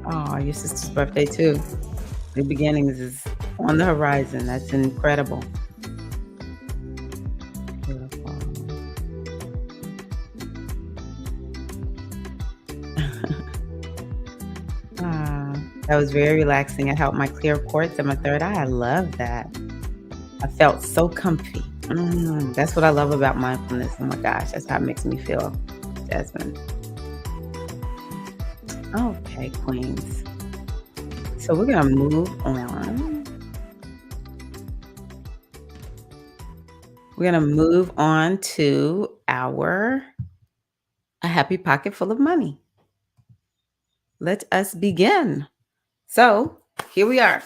S1: Oh, your sister's birthday too. New beginnings is on the horizon. That's incredible. Beautiful. That was very relaxing. It helped my clear quartz and my third eye. I love that. I felt so comfy. That's what I love about mindfulness. Oh my gosh, that's how it makes me feel, Jasmine. Okay, queens. So we're gonna move on. We're gonna move on to our a happy pocket full of money. Let us begin. So here we are.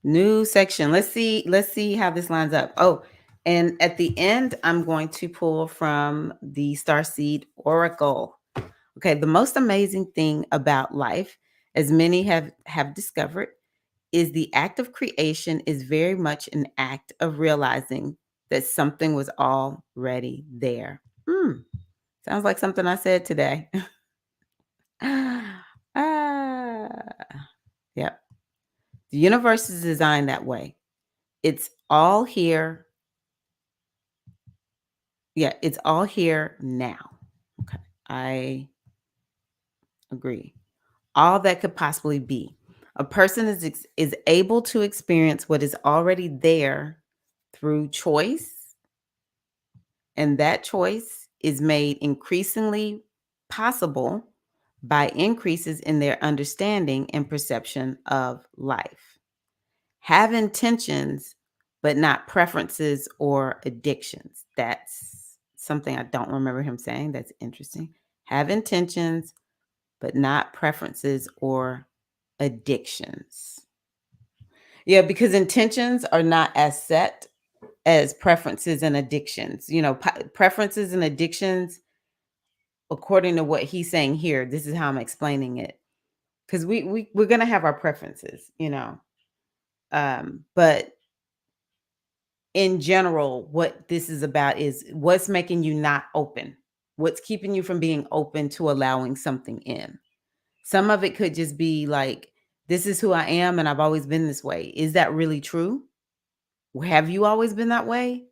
S1: New section. Let's see how this lines up. Oh, and at the end, I'm going to pull from the Starseed Oracle. Okay, the most amazing thing about life, as many have discovered, is the act of creation is very much an act of realizing that something was already there. Sounds like something I said today. ah, yep. The universe is designed that way. It's all here. Yeah, it's all here now. Okay, I agree. All that could possibly be. A person is able to experience what is already there through choice, and that choice is made increasingly possible by increases in their understanding and perception of life. Have intentions, but not preferences or addictions. That's something I don't remember him saying. That's interesting. Have intentions, but not preferences or addictions. Yeah, because intentions are not as set as preferences and addictions. Preferences and addictions, according to what he's saying here, this is how I'm explaining it. Because we're gonna have our preferences. But in general, what this is about is what's making you not open, what's keeping you from being open to allowing something in. Some of it could just be like, this is who I am and I've always been this way. Is that really true? Have you always been that way?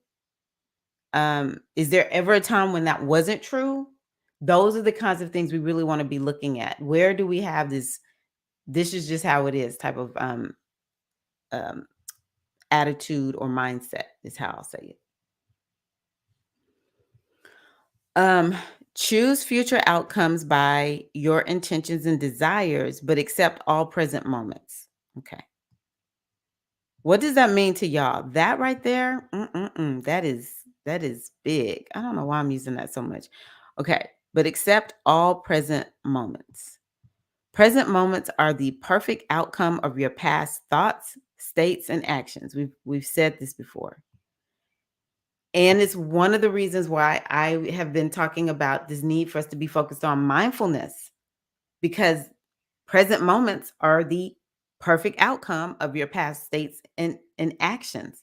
S1: Is there ever a time when that wasn't true? Those are the kinds of things we really want to be looking at. Where do we have this is just how it is type of um, attitude or mindset is how I'll say it. Um, Choose future outcomes by your intentions and desires, but accept all present moments. Okay. What does that mean to y'all? That right there, that is big. I don't know why I'm using that so much. Okay, but accept all present moments. Present moments are the perfect outcome of your past thoughts, states, and actions. We've said this before. And it's one of the reasons why I have been talking about this need for us to be focused on mindfulness, because present moments are the perfect outcome of your past states and actions.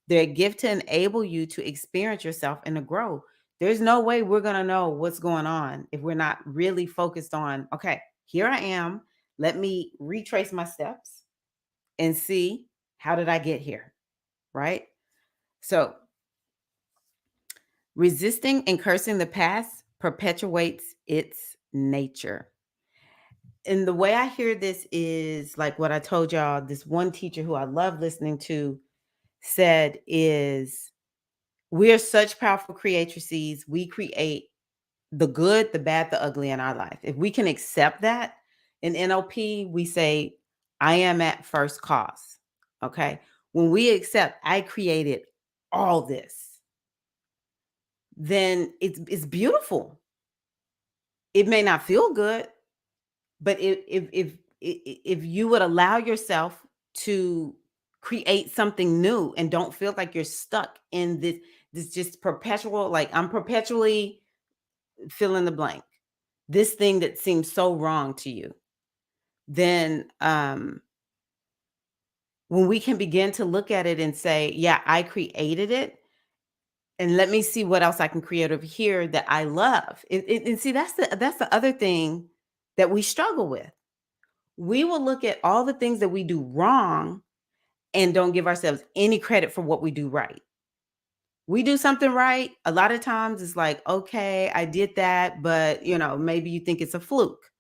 S1: They're a gift to enable you to experience yourself and to grow. There's no way we're going to know what's going on if we're not really focused on, okay, here I am. Let me retrace my steps and see, how did I get here? Right? So, resisting and cursing the past perpetuates its nature. And the way I hear this is like what I told y'all, this one teacher who I love listening to said is, we're such powerful creatrices. We create the good, the bad, the ugly in our life. If we can accept that, in NLP, we say, I am at first cause. Okay. When we accept, I created all this, then it's beautiful. It may not feel good, but if you would allow yourself to create something new and don't feel like you're stuck in this just perpetual, like I'm perpetually fill in the blank, this thing that seems so wrong to you, then when we can begin to look at it and say, yeah, I created it, and let me see what else I can create over here that I love. And see, that's the other thing that we struggle with. We will look at all the things that we do wrong and don't give ourselves any credit for what we do right. We do something right, a lot of times it's like, okay, I did that, but maybe you think it's a fluke.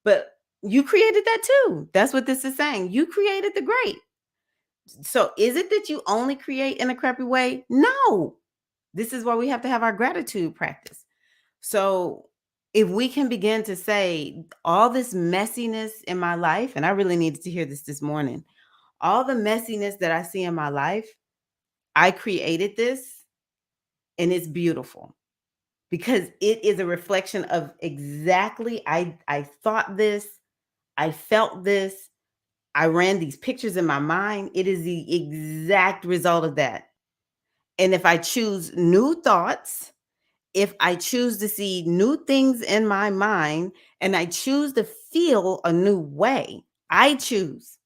S1: But You created that too. That's what this is saying. You created the great. So is it that you only create in a crappy way? No. This is why we have to have our gratitude practice. So if we can begin to say all this messiness in my life, and I really needed to hear this morning, all the messiness that I see in my life, I created this and it's beautiful because it is a reflection of exactly I thought this, I felt this, I ran these pictures in my mind. It is the exact result of that. And if I choose new thoughts, if I choose to see new things in my mind and I choose to feel a new way, I choose.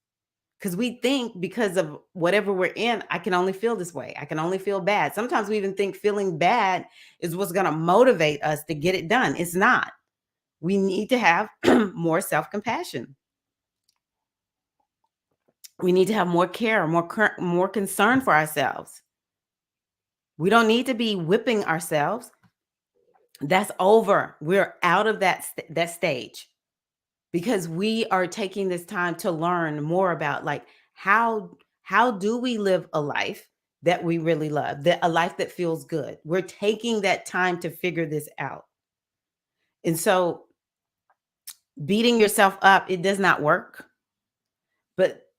S1: Because we think because of whatever we're in, I can only feel this way. I can only feel bad. Sometimes we even think feeling bad is what's going to motivate us to get it done. It's not. We need to have more self compassion. We need to have more care, more concern for ourselves. We don't need to be whipping ourselves. That's over. We're out of that stage because we are taking this time to learn more about like how do we live a life that we really love, that a life that feels good. We're taking that time to figure this out. And so beating yourself up, it does not work.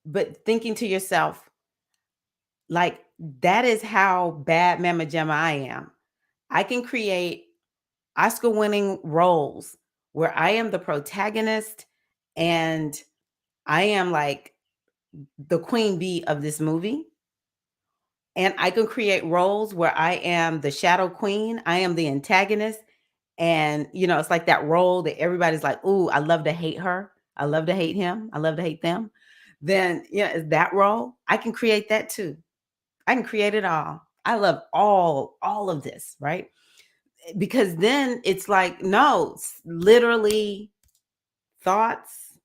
S1: But thinking to yourself, like, that is how bad Mama Gemma I am. I can create Oscar winning roles where I am the protagonist and I am like the queen bee of this movie. And I can create roles where I am the shadow queen, I am the antagonist. And, it's like that role that everybody's like, ooh, I love to hate her. I love to hate him. I love to hate them. Then, is that role? I can create that too. I can create it all. I love all of this, right? Because then it's like, no, literally thoughts,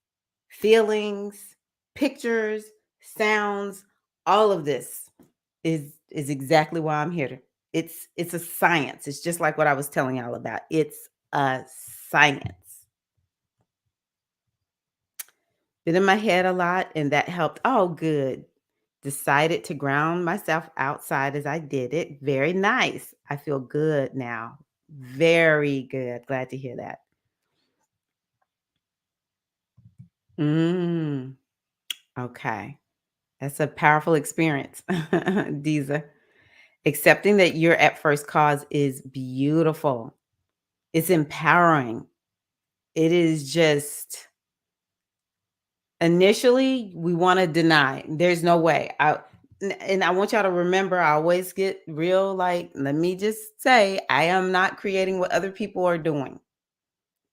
S1: feelings, pictures, sounds, all of this is exactly why I'm here. It's a science. It's just like what I was telling y'all about. It's a science. Been in my head a lot, and that helped. Oh, good. Decided to ground myself outside as I did it. Very nice. I feel good now. Very good. Glad to hear that. Mm, okay. That's a powerful experience, Diza. Accepting that you're at first cause is beautiful. It's empowering. It is just initially we want to deny. There's no way. And I want y'all to remember, I always get real like, let me just say, I am not creating what other people are doing.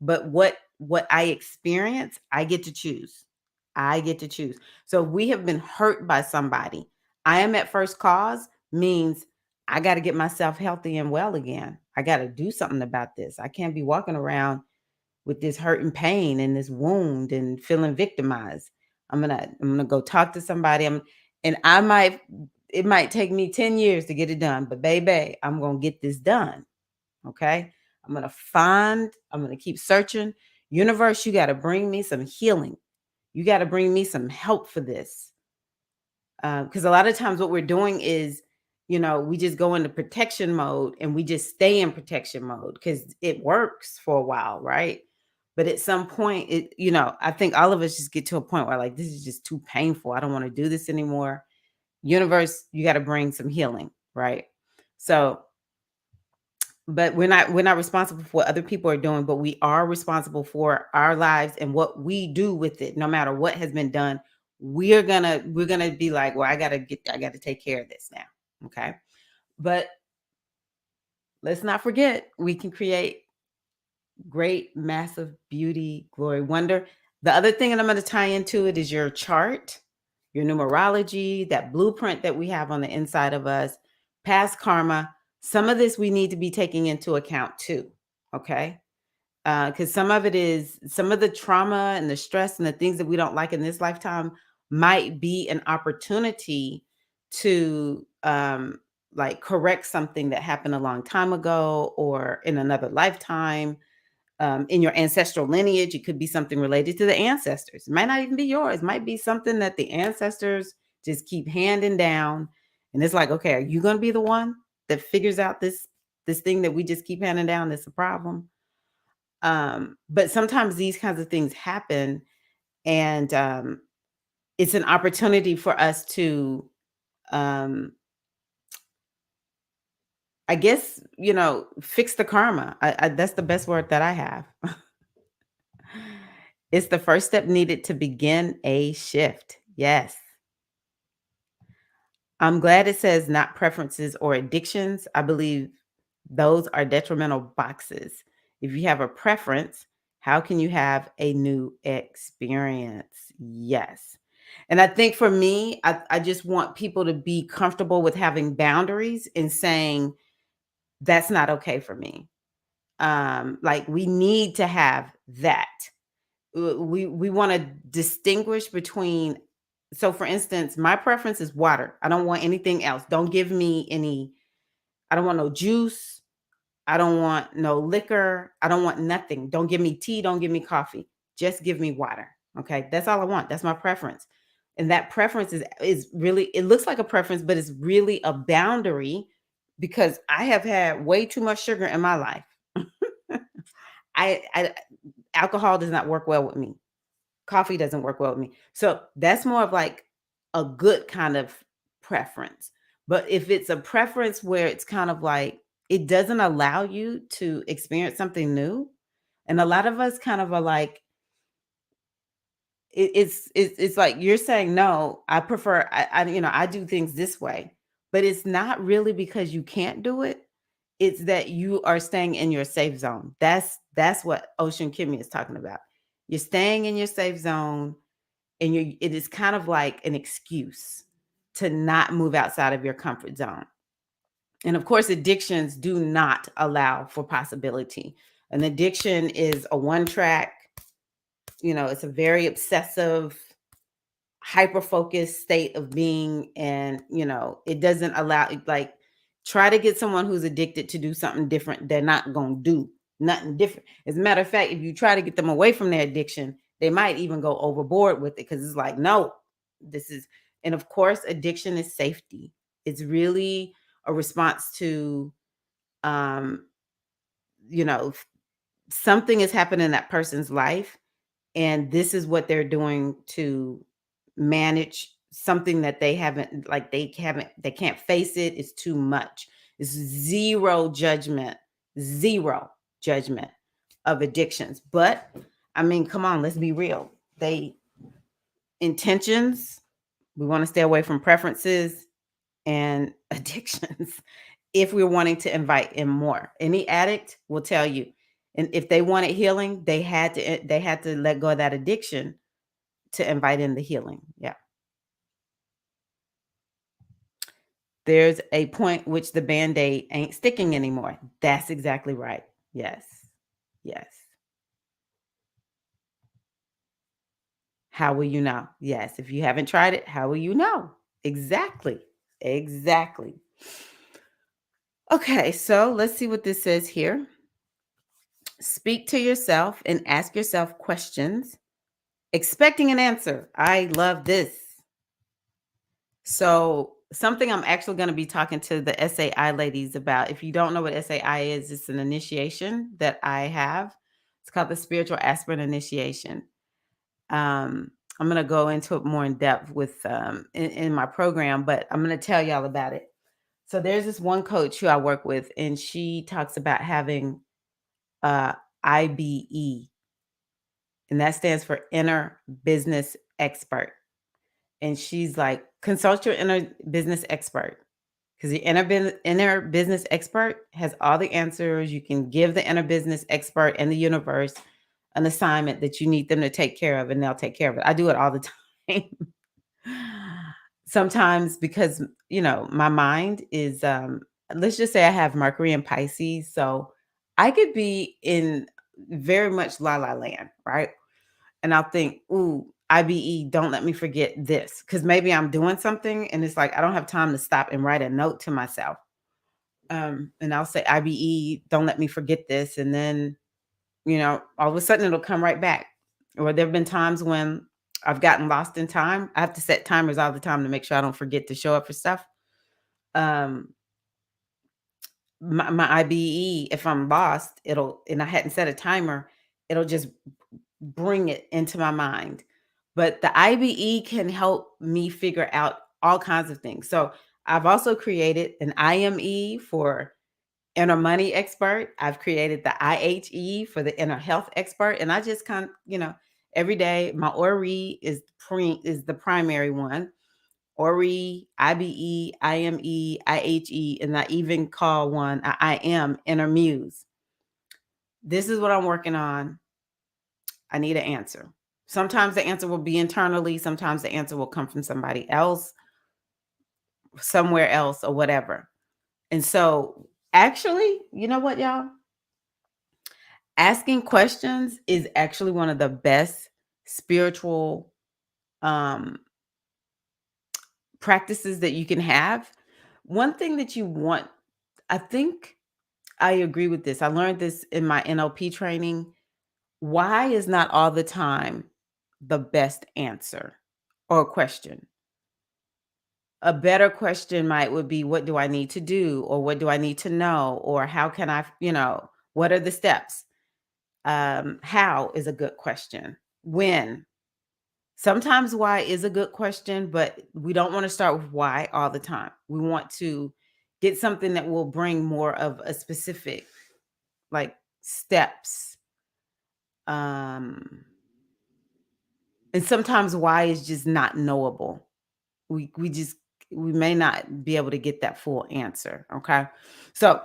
S1: But what I experience, I get to choose. I get to choose. So we have been hurt by somebody. I am at first cause means I got to get myself healthy and well again. I got to do something about this. I can't be walking around with this hurt and pain and this wound and feeling victimized. I'm gonna go talk to somebody. And it might take me 10 years to get it done, but baby, I'm gonna get this done. Okay. I'm going to keep searching. Universe, you got to bring me some healing. You got to bring me some help for this. Because a lot of times what we're doing is, we just go into protection mode and we just stay in protection mode because it works for a while, right? But at some point, I think all of us just get to a point where like, this is just too painful. I don't want to do this anymore. Universe, you got to bring some healing, right? So but we're not responsible for what other people are doing, but we are responsible for our lives and what we do with it. No matter what has been done, we're gonna be like, well, I gotta take care of this now. Okay. But let's not forget, we can create great, massive beauty, glory, wonder. The other thing that I'm going to tie into it is your chart, your numerology, that blueprint that we have on the inside of us, past karma. Some of this we need to be taking into account too. Okay. Because some of the trauma and the stress and the things that we don't like in this lifetime might be an opportunity to like correct something that happened a long time ago or in another lifetime. in your ancestral lineage. It could be something related to the ancestors. It might not even be yours. It might be something that the ancestors just keep handing down. And it's like, okay, are you going to be the one that figures out this thing that we just keep handing down that's a problem? But sometimes these kinds of things happen, and it's an opportunity for us to, um, I guess, fix the karma. That's the best word that I have. It's the first step needed to begin a shift. Yes. I'm glad it says not preferences or addictions. I believe those are detrimental boxes. If you have a preference, how can you have a new experience? Yes. And I think for me, I just want people to be comfortable with having boundaries and saying, that's not okay for me. Like we need to have that. We want to distinguish between, so for instance, my preference is water. I don't want anything else. Don't give me any, I don't want no juice. I don't want no liquor. I don't want nothing. Don't give me tea. Don't give me coffee. Just give me water. Okay. That's all I want. That's my preference. And that preference is really, it looks like a preference, but it's really a boundary because I have had way too much sugar in my life. I alcohol does not work well with me. Coffee doesn't work well with me. So that's more of like a good kind of preference. But if it's a preference where it's kind of like it doesn't allow you to experience something new, and a lot of us kind of are like, it's like you're saying, no, I prefer, I do things this way, but it's not really because you can't do it. It's that you are staying in your safe zone. That's what Ocean Kimmy is talking about. You're staying in your safe zone, and it is kind of like an excuse to not move outside of your comfort zone. And of course, addictions do not allow for possibility. An addiction is a one track, it's a very obsessive, hyper focused state of being. And, it doesn't allow, like, try to get someone who's addicted to do something different. They're not going to do nothing different. As a matter of fact, if you try to get them away from their addiction, they might even go overboard with it because it's like, no, this is, and of course, addiction is safety. It's really a response to, um, you know, something has happened in that person's life, and this is what they're doing to manage something that they can't face it. It's too much. It's zero judgment of addictions. But I mean, come on, let's be real. They intentions, we want to stay away from preferences and addictions if we're wanting to invite in more. Any addict will tell you, and if they wanted healing, they had to let go of that addiction to invite in the healing. Yeah. There's a point which the band-aid ain't sticking anymore. That's exactly right. Yes. Yes. How will you know? Yes. If you haven't tried it, how will you know? Exactly. Exactly. Okay, so let's see what this says here. Speak to yourself and ask yourself questions, expecting an answer. I love this. So, something I'm actually going to be talking to the SAI ladies about. If you don't know what SAI is, it's an initiation that I have. It's called the Spiritual Aspirant Initiation. I'm going to go into it more in depth with in my program, but I'm going to tell y'all about it. So, there's this one coach who I work with, and she talks about having uh, IBE, and that stands for Inner Business Expert. And she's like, consult your inner business expert, because the inner business expert has all the answers. You can give the inner business expert and the universe an assignment that you need them to take care of, and they'll take care of it. I do it all the time. Sometimes because, my mind is, let's just say I have Mercury and Pisces. So I could be in very much la la land, right? And I'll think, ooh, IBE, don't let me forget this. Because maybe I'm doing something and it's like I don't have time to stop and write a note to myself. And I'll say, IBE, don't let me forget this. And then all of a sudden it'll come right back. Or there have been times when I've gotten lost in time. I have to set timers all the time to make sure I don't forget to show up for stuff. Um, my IBE, if I'm lost, and I hadn't set a timer, it'll just bring it into my mind. But the IBE can help me figure out all kinds of things. So I've also created an IME for inner money expert. I've created the IHE for the inner health expert. And I just every day, my ORI is the primary one. ORI, IBE, IME, IHE, and I even call one I am inner muse. This is what I'm working on. I need an answer. Sometimes the answer will be internally, sometimes the answer will come from somebody else, somewhere else, or whatever. And so, actually, you know what, y'all? Asking questions is actually one of the best spiritual practices that you can have. One thing that you want, I think I agree with this. I learned this in my NLP training. Why is not all the time the best answer or question? A better question would be, what do I need to do? Or what do I need to know? Or how can I, what are the steps? How is a good question. When? Sometimes why is a good question, but we don't want to start with why all the time. We want to get something that will bring more of a specific, like, steps. And sometimes why is just not knowable. We may not be able to get that full answer. Okay. So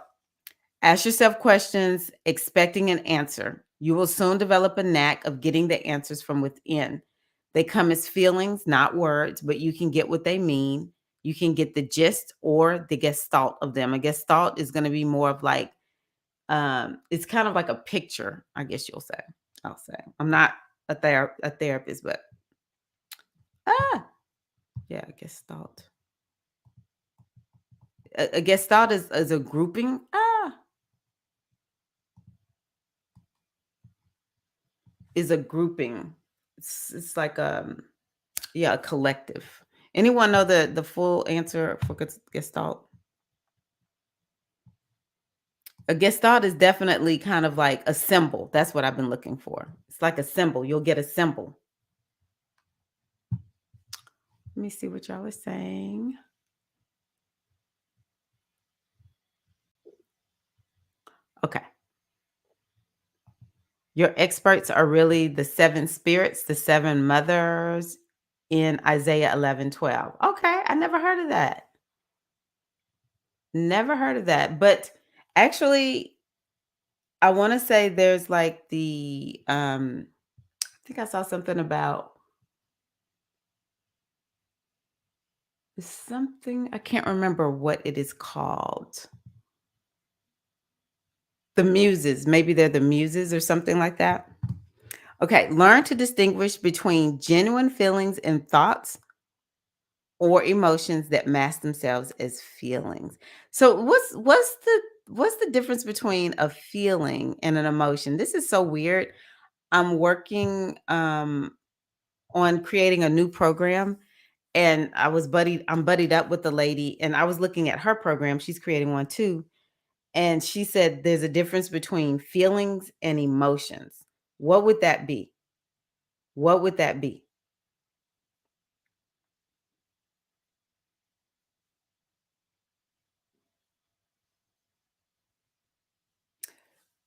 S1: ask yourself questions, expecting an answer. You will soon develop a knack of getting the answers from within. They come as feelings, not words, but you can get what they mean. You can get the gist or the gestalt of them. A gestalt is going to be more of like, it's kind of like a picture, I guess you'll say. I'll say. I'm not a therapist, but yeah, gestalt. A gestalt is a grouping. Is a grouping. It's like a collective. Anyone know the full answer for gestalt? A gestalt is definitely kind of like a symbol. That's what I've been looking for. It's like a symbol. You'll get a symbol. Let me see what y'all are saying. Okay. Your experts are really the seven spirits, the seven mothers in Isaiah 11:12. Okay, I never heard of that. Never heard of that. But actually, I want to say there's like I think I saw something about something, I can't remember what it is called. The muses, maybe they're the muses or something like that. Okay, learn to distinguish between genuine feelings and thoughts or emotions that mask themselves as feelings. So what's the difference between a feeling and an emotion? This is so weird. I'm working on creating a new program, and I'm buddied up with the lady, and I was looking at her program. She's creating one too. And she said there's a difference between feelings and emotions. What would that be? What would that be?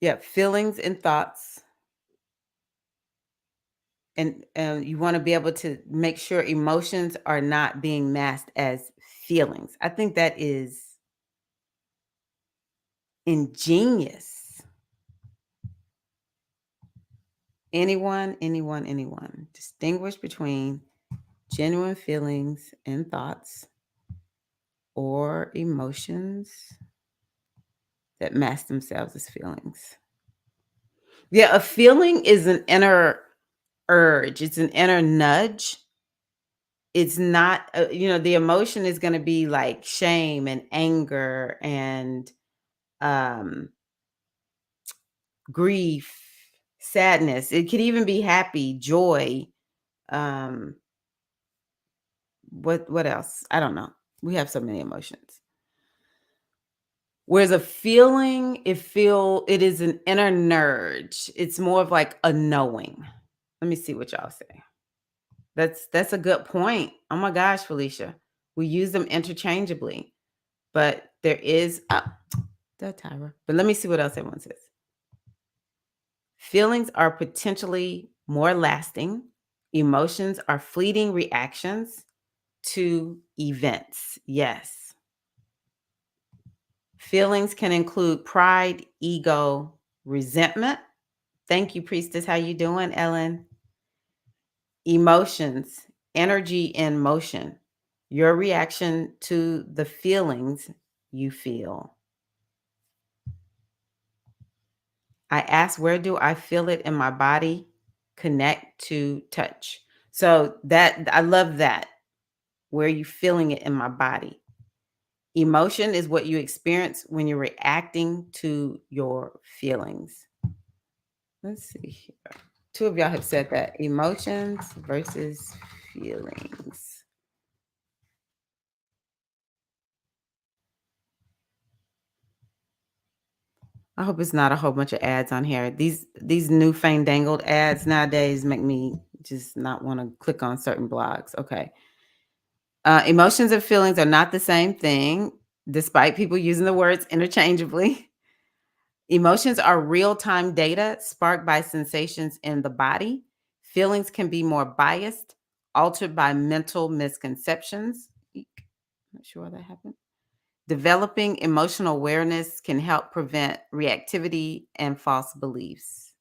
S1: Yeah, feelings and thoughts. And you want to be able to make sure emotions are not being masked as feelings. I think that is ingenious. Anyone. Distinguish between genuine feelings and thoughts or emotions that mask themselves as feelings. Yeah, a feeling is an inner urge, it's an inner nudge. It's not, the emotion is going to be like shame and anger and um, grief. sadness. It could even be happy, joy. Um, what else? I don't know. We have so many emotions. Whereas a feeling, it is an inner nudge. It's more of like a knowing. Let me see what y'all say. That's a good point. Oh my gosh, Felicia. We use them interchangeably. But there is the Tyra. But let me see what else everyone says. Feelings are potentially more lasting. Emotions are fleeting reactions to events. Yes. Feelings can include pride, ego, resentment. Thank you, Priestess. How you doing, Ellen? Emotions, energy in motion. Your reaction to the feelings you feel. I asked, where do I feel it in my body? Connect to touch. So that I love that. Where are you feeling it in my body? Emotion is what you experience when you're reacting to your feelings. Let's see here. Two of y'all have said that. Emotions versus feelings. I hope it's not a whole bunch of ads on here. These new fandangled ads nowadays make me just not want to click on certain blogs. Okay. Emotions and feelings are not the same thing, despite people using the words interchangeably. Emotions are real-time data sparked by sensations in the body. Feelings can be more biased, altered by mental misconceptions. Eek. Not sure why that happened. Developing emotional awareness can help prevent reactivity and false beliefs.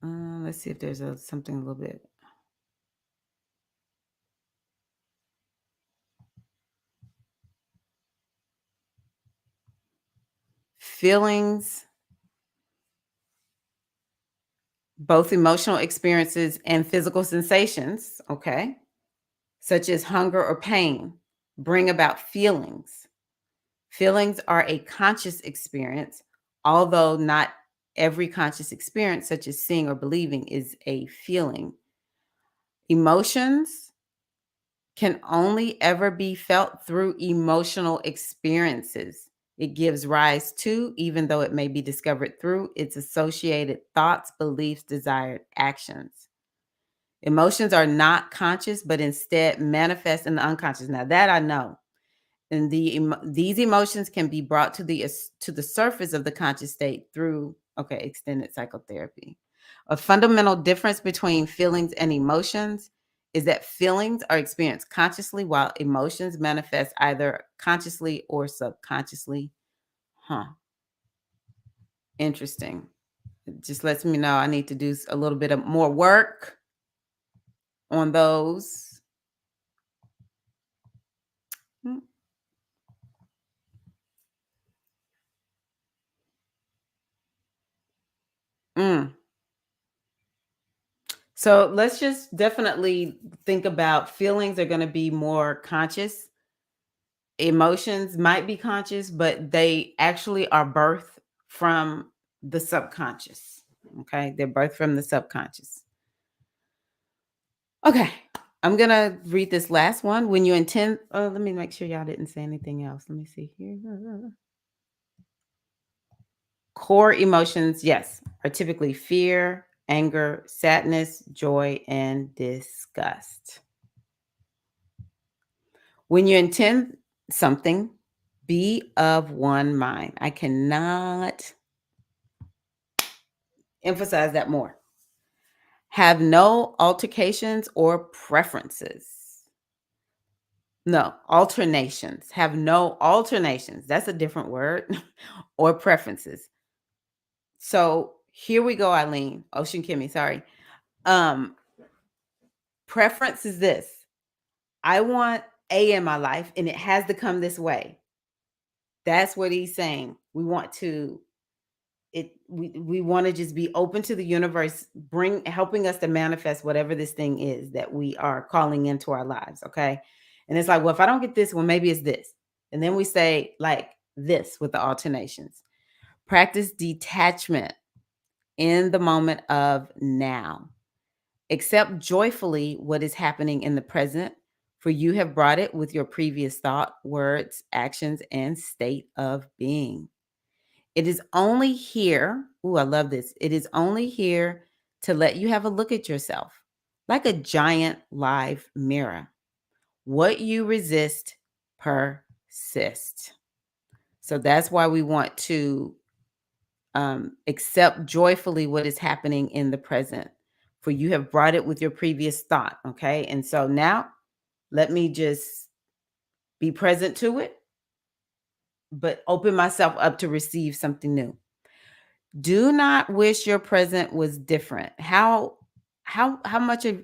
S1: Let's see if there's something a little bit. Feelings, both emotional experiences and physical sensations, okay, such as hunger or pain, bring about feelings. Feelings are a conscious experience, although not every conscious experience, such as seeing or believing, is a feeling. Emotions can only ever be felt through emotional experiences. It gives rise to, even though it may be discovered through, its associated thoughts, beliefs, desired actions. Emotions are not conscious, but instead manifest in the unconscious. Now that I know. And these emotions can be brought to the surface of the conscious state through extended psychotherapy. A fundamental difference between feelings and emotions is that feelings are experienced consciously while emotions manifest either consciously or subconsciously. Interesting. It just lets me know I need to do a little bit of more work on those. Mm. Mm. So let's just definitely think about feelings are going to be more conscious. Emotions might be conscious, but they actually are birthed from the subconscious. Okay. They're birthed from the subconscious. Okay. I'm going to read this last one. When you intend, let me make sure y'all didn't say anything else. Let me see here. Core emotions, yes, are typically fear, anger, sadness, joy, and disgust. When you intend something, be of one mind. I cannot emphasize that more. Have no altercations or preferences. No, alternations. Have no alternations. That's a different word. Or preferences. So here we go, Eileen. Ocean Kimmy, sorry. Preference is this. I want A in my life, and it has to come this way. That's what he's saying. We want to we want to just be open to the universe, helping us to manifest whatever this thing is that we are calling into our lives. Okay. And it's like, well, if I don't get this one, maybe it's this. And then we say like this with the alternations. Practice detachment. in the moment of now. Accept joyfully what is happening in the present, for you have brought it with your previous thought, words, actions, and state of being. It is only here. Ooh, I love this. It is only here to let you have a look at yourself like a giant live mirror. What you resist persists. So that's why we want to accept joyfully what is happening in the present, for you have brought it with your previous thought. Okay. And so now let me just be present to it, but open myself up to receive something new. Do not wish your present was different. How much of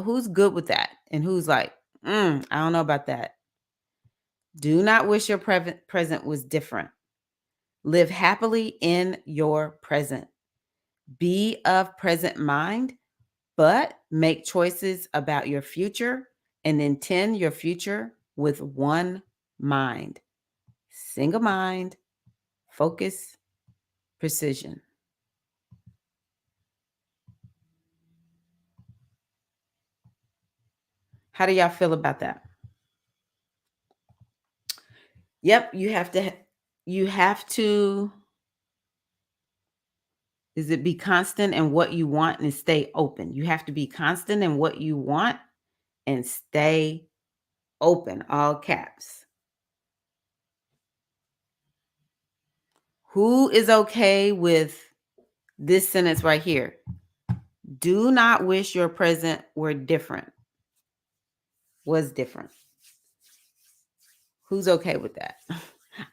S1: who's good with that and who's like, I don't know about that. Do not wish your present was different. Live happily in your present. Be of present mind, but make choices about your future and intend your future with one mind. Single mind, focus, precision. How do y'all feel about that? Yep, you have to is it be constant in what you want and stay open. You have to be constant in what you want and stay open, all caps. Who is okay with this sentence right here? Do not wish your present were different. Was different. Who's okay with that?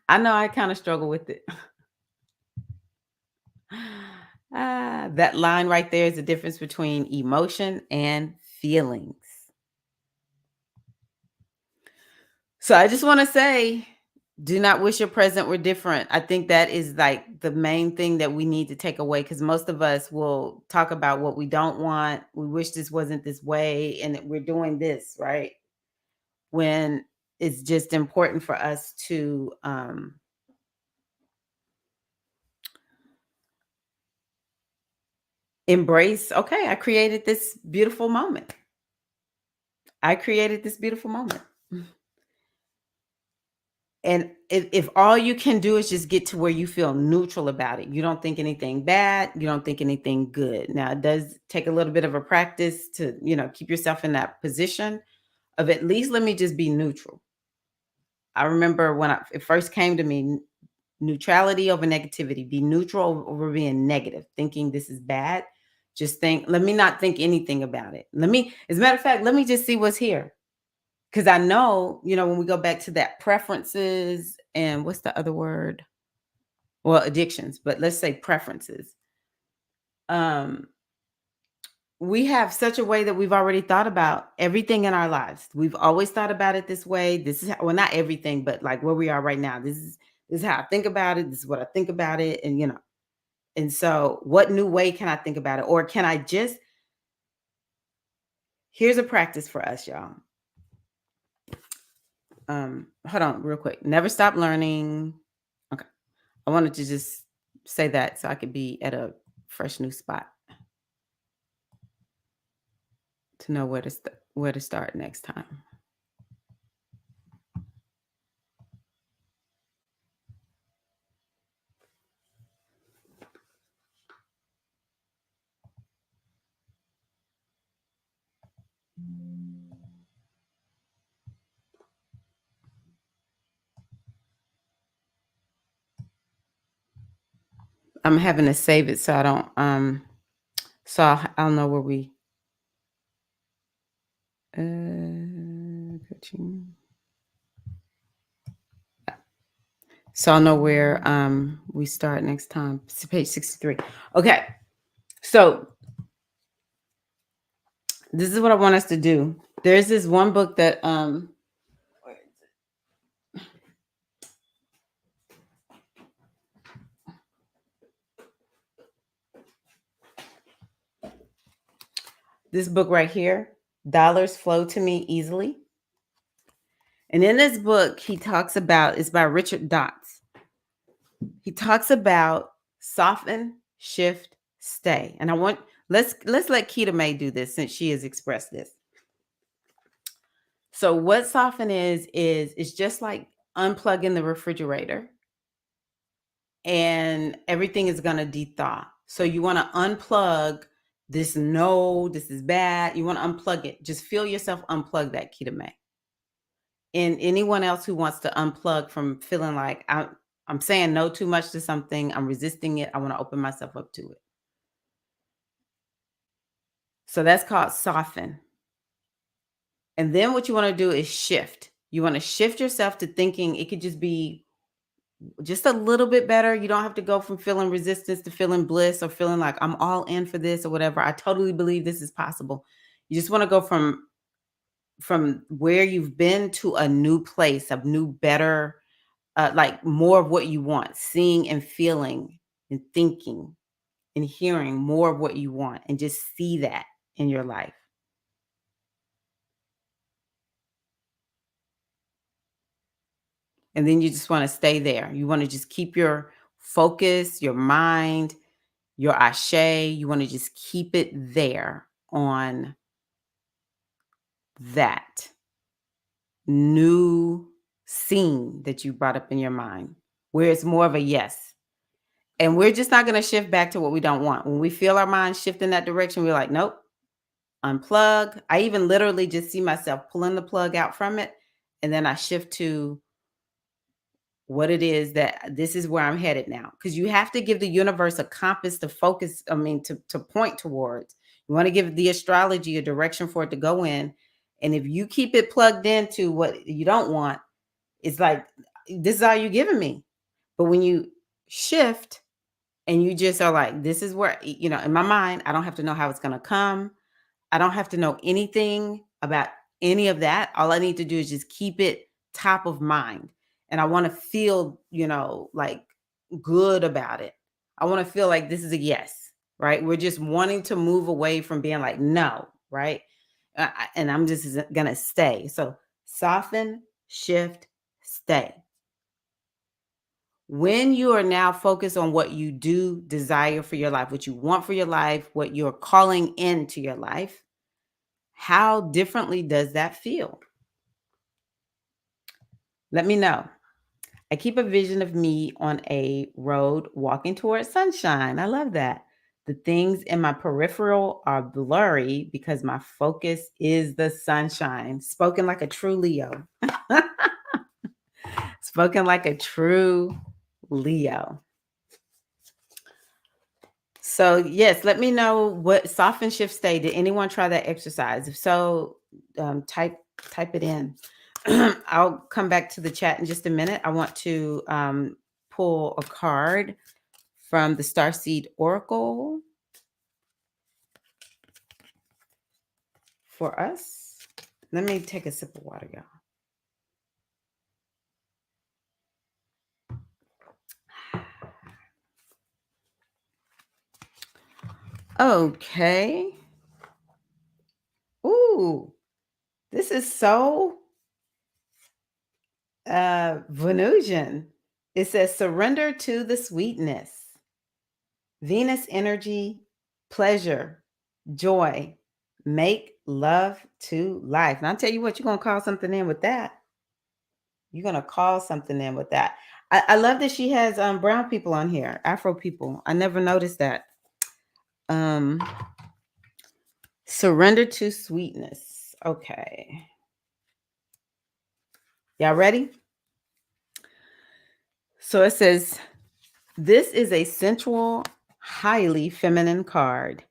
S1: I know I kind of struggle with it. That line right there is the difference between emotion and feelings. So I just want to say, do not wish your present were different. I think that is like the main thing that we need to take away, because most of us will talk about what we don't want. We wish this wasn't this way and that we're doing this, right? When it's just important for us to embrace, okay, I created this beautiful moment. I created this beautiful moment. And if all you can do is just get to where you feel neutral about it, you don't think anything bad, you don't think anything good. Now, it does take a little bit of a practice to, keep yourself in that position of at least let me just be neutral. I remember when it first came to me, neutrality over negativity, be neutral over being negative, thinking this is bad. Just think, let me not think anything about it. As a matter of fact, let me just see what's here. Because I know, when we go back to that preferences and what's the other word? Well, addictions, but let's say preferences. Um, we have such a way that we've already thought about everything in our lives. We've always thought about it this way. This is well, not everything, but like where we are right now. This is how I think about it. This is what I think about it. And so what new way can I think about it? Or can I just here's a practice for us, y'all. Hold on real quick. Never stop learning. Okay. I wanted to just say that so I could be at a fresh new spot to know where to start next time. I'm having to save it so I don't I'll know where we coaching. So I'll know where we start next time. It's page 63. Okay. So this is what I want us to do. There's this one book that this book right here, Dollars Flow to Me Easily. And in this book, he talks about, it's by Richard Dotts. He talks about soften, shift, stay. And I want let's let Keita May do this since she has expressed this. So what soften is it's just like unplugging the refrigerator and everything is going to de-thaw. So you want to unplug this. No, this is bad. You want to unplug it. Just feel yourself unplug that, Keita May. And anyone else who wants to unplug from feeling like I'm saying no too much to something, I'm resisting it, I want to open myself up to it. So that's called soften. And then what you want to do is shift. You want to shift yourself to thinking it could just be just a little bit better. You don't have to go from feeling resistance to feeling bliss or feeling like I'm all in for this or whatever. I totally believe this is possible. You just want to go from where you've been to a new place, a new better like more of what you want, seeing and feeling and thinking and hearing more of what you want, and just see that in your life. And then you just want to stay there. You want to just keep your focus, your mind, your ashe. You want to just keep it there on that new scene that you brought up in your mind, where it's more of a yes. And we're just not going to shift back to what we don't want. When we feel our mind shift in that direction, we're like, nope, unplug. I even literally just see myself pulling the plug out from it. And then I shift to what it is that this is where I'm headed now. Because you have to give the universe a compass to focus, to point towards. You want to give the astrology a direction for it to go in. And if you keep it plugged into what you don't want, it's like, this is all you're giving me. But when you shift and you just are like, this is where, in my mind, I don't have to know how it's going to come. I don't have to know anything about any of that. All I need to do is just keep it top of mind. And I want to feel, like good about it. I want to feel like this is a yes, right? We're just wanting to move away from being like, no, right? And I'm just going to stay. So soften, shift, stay. When you are now focused on what you do desire for your life, what you want for your life, what you're calling into your life, how differently does that feel? Let me know. I keep a vision of me on a road walking towards sunshine. I love that. The things in my peripheral are blurry because my focus is the sunshine. Spoken like a true Leo. Spoken like a true Leo. So yes, let me know what soften, shift, stay. Did anyone try that exercise? If so, type it in. I'll come back to the chat in just a minute. I want to pull a card from the Starseed Oracle for us. Let me take a sip of water, y'all. Okay. Ooh, this is so Venusian. It says surrender to the sweetness. Venus energy, pleasure, joy, make love to life. And I'll tell you what, you're going to call something in with that. You're going to call something in with that. I love that she has brown people on here, Afro people. I never noticed that. Surrender to sweetness. Okay. Y'all ready? So it says, this is a sensual, highly feminine card.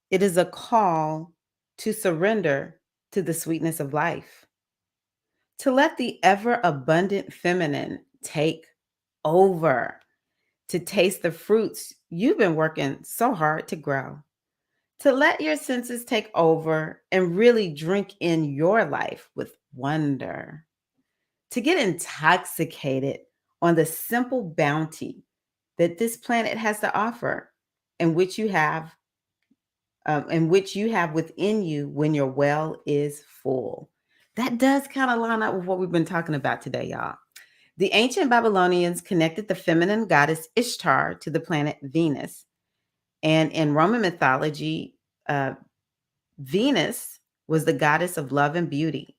S1: It is a call to surrender to the sweetness of life, to let the ever abundant feminine take over, to taste the fruits you've been working so hard to grow, to let your senses take over and really drink in your life with wonder, to get intoxicated on the simple bounty that this planet has to offer, and which you have within you when your well is full. That does kind of line up with what we've been talking about today, y'all. The ancient Babylonians connected the feminine goddess Ishtar to the planet Venus. And in Roman mythology, Venus was the goddess of love and beauty.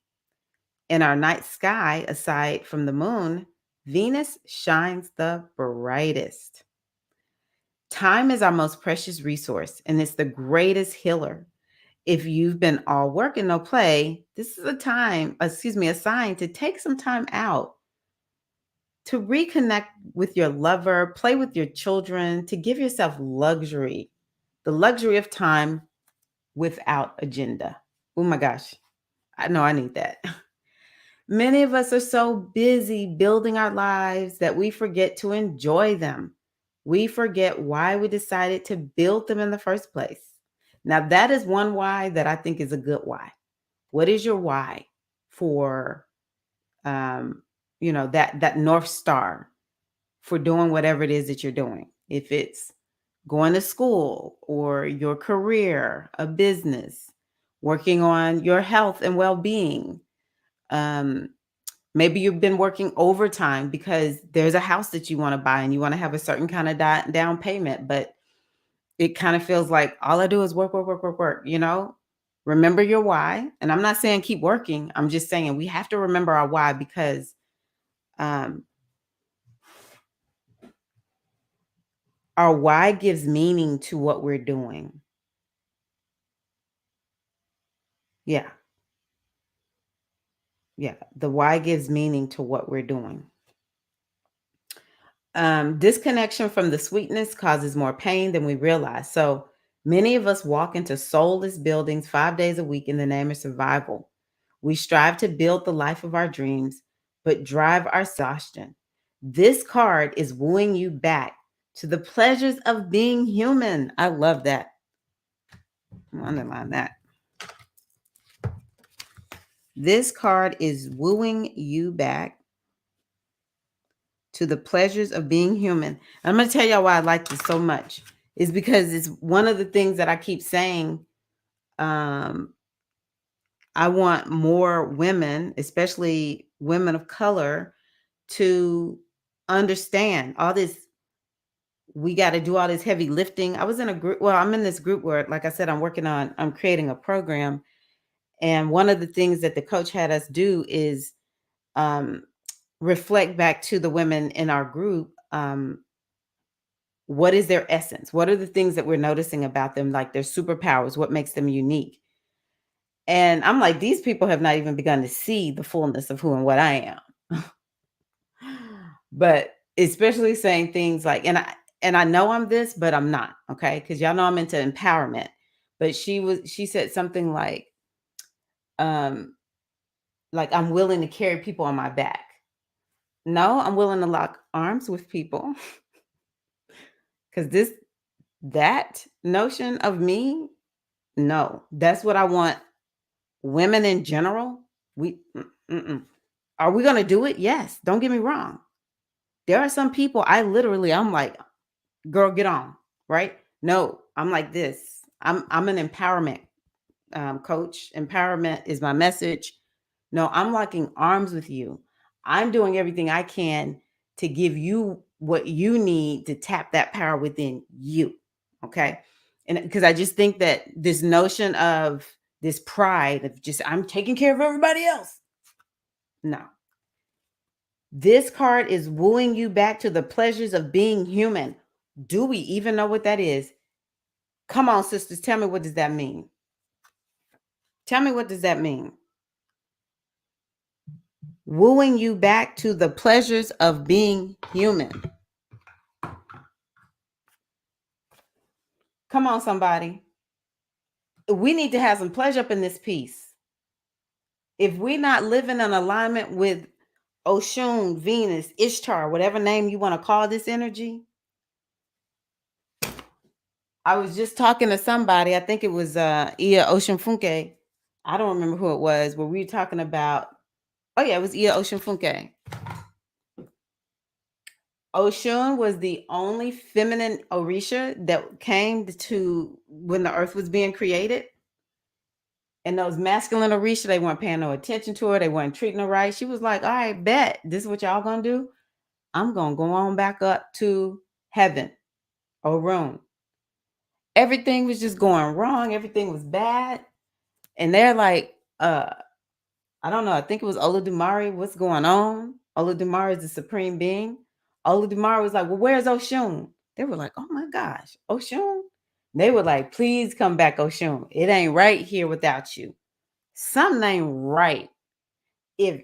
S1: In our night sky, aside from the moon, Venus shines the brightest. Time is our most precious resource, and it's the greatest healer. If you've been all work and no play, this is a sign to take some time out to reconnect with your lover, play with your children, to give yourself luxury, the luxury of time without agenda. Oh my gosh, I know I need that. Many of us are so busy building our lives that we forget to enjoy them. We forget why we decided to build them in the first place. Now, that is one why that I think is a good why. What is your why for, that North Star for doing whatever it is that you're doing? If it's going to school or your career, a business, working on your health and well-being. Maybe you've been working overtime because there's a house that you want to buy and you want to have a certain kind of down payment, but it kind of feels like all I do is work, work, work, work, work. Remember your why. And I'm not saying keep working. I'm just saying we have to remember our why, because our why gives meaning to what we're doing. Yeah. Yeah. The why gives meaning to what we're doing. Disconnection from the sweetness causes more pain than we realize. So many of us walk into soulless buildings 5 days a week in the name of survival. We strive to build the life of our dreams, but drive our exhaustion. This card is wooing you back to the pleasures of being human. I love that. I'll underline that. This card is wooing you back to the pleasures of being human. I'm going to tell y'all why I like this so much. Is because it's one of the things that I keep saying. I want more women, especially women of color, to understand all this. We got to do all this heavy lifting. I was in a group. Well, I'm in this group where, like I said, I'm creating a program. And one of the things that the coach had us do is reflect back to the women in our group. What is their essence? What are the things that we're noticing about them, like their superpowers? What makes them unique? And I'm like, these people have not even begun to see the fullness of who and what I am. But especially saying things like, and I know I'm this, but I'm not, okay? Because y'all know I'm into empowerment. But she said something like I'm willing to carry people on my back. No, I'm willing to lock arms with people. Because that notion of me, no, that's what I want. Women in general, are we going to do it? Yes. Don't get me wrong. There are some people I'm like, girl, get on, right? No, I'm like this. I'm an empowerment coach. Empowerment is my message. No, I'm locking arms with you. I'm doing everything I can to give you what you need to tap that power within you. Okay. And because I just think that this notion of this pride of just, I'm taking care of everybody else. No. This card is wooing you back to the pleasures of being human. Do we even know what that is? Come on, sisters. Tell me, what does that mean? Tell me, what does that mean? Wooing you back to the pleasures of being human. Come on, somebody. We need to have some pleasure up in this piece. If we're not living in alignment with Oshun, Venus, Ishtar, whatever name you want to call this energy. I was just talking to somebody, I think it was Ia Oshunfunke. I don't remember who it was, but we were talking about, oh yeah, it was Ia Oshunfunke. Oshun was the only feminine Orisha that came to when the earth was being created. And those masculine Orisha, they weren't paying no attention to her. They weren't treating her right. She was like, all right, bet. This is what y'all gonna do? I'm gonna go on back up to heaven, Orun. Everything was just going wrong. Everything was bad. And they're like, I don't know. I think it was Olodumare. What's going on? Olodumare is the supreme being. Olodumare was like, well, where's Oshun? They were like, oh my gosh, Oshun? They were like, please come back, Oshun. It ain't right here without you. Something ain't right. If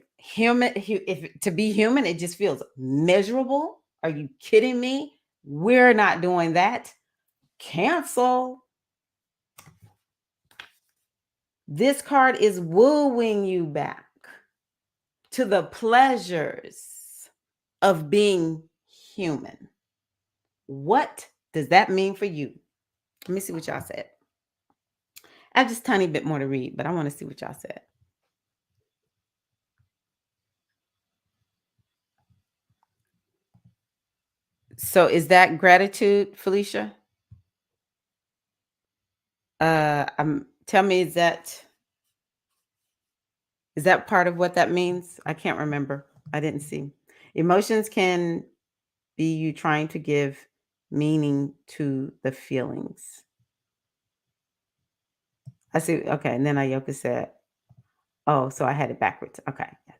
S1: to be human, it just feels miserable. Are you kidding me? We're not doing that. Cancel. This card is wooing you back to the pleasures of being human. What does that mean for you? Let me see what y'all said. I have just a tiny bit more to read, but I want to see what y'all said. So is that gratitude, Felicia? Tell me, is that part of what that means? I can't remember. I didn't see. Emotions can be you trying to give meaning to the feelings. I see. Okay. And then Ayoka said, oh, so I had it backwards. Okay. Yes.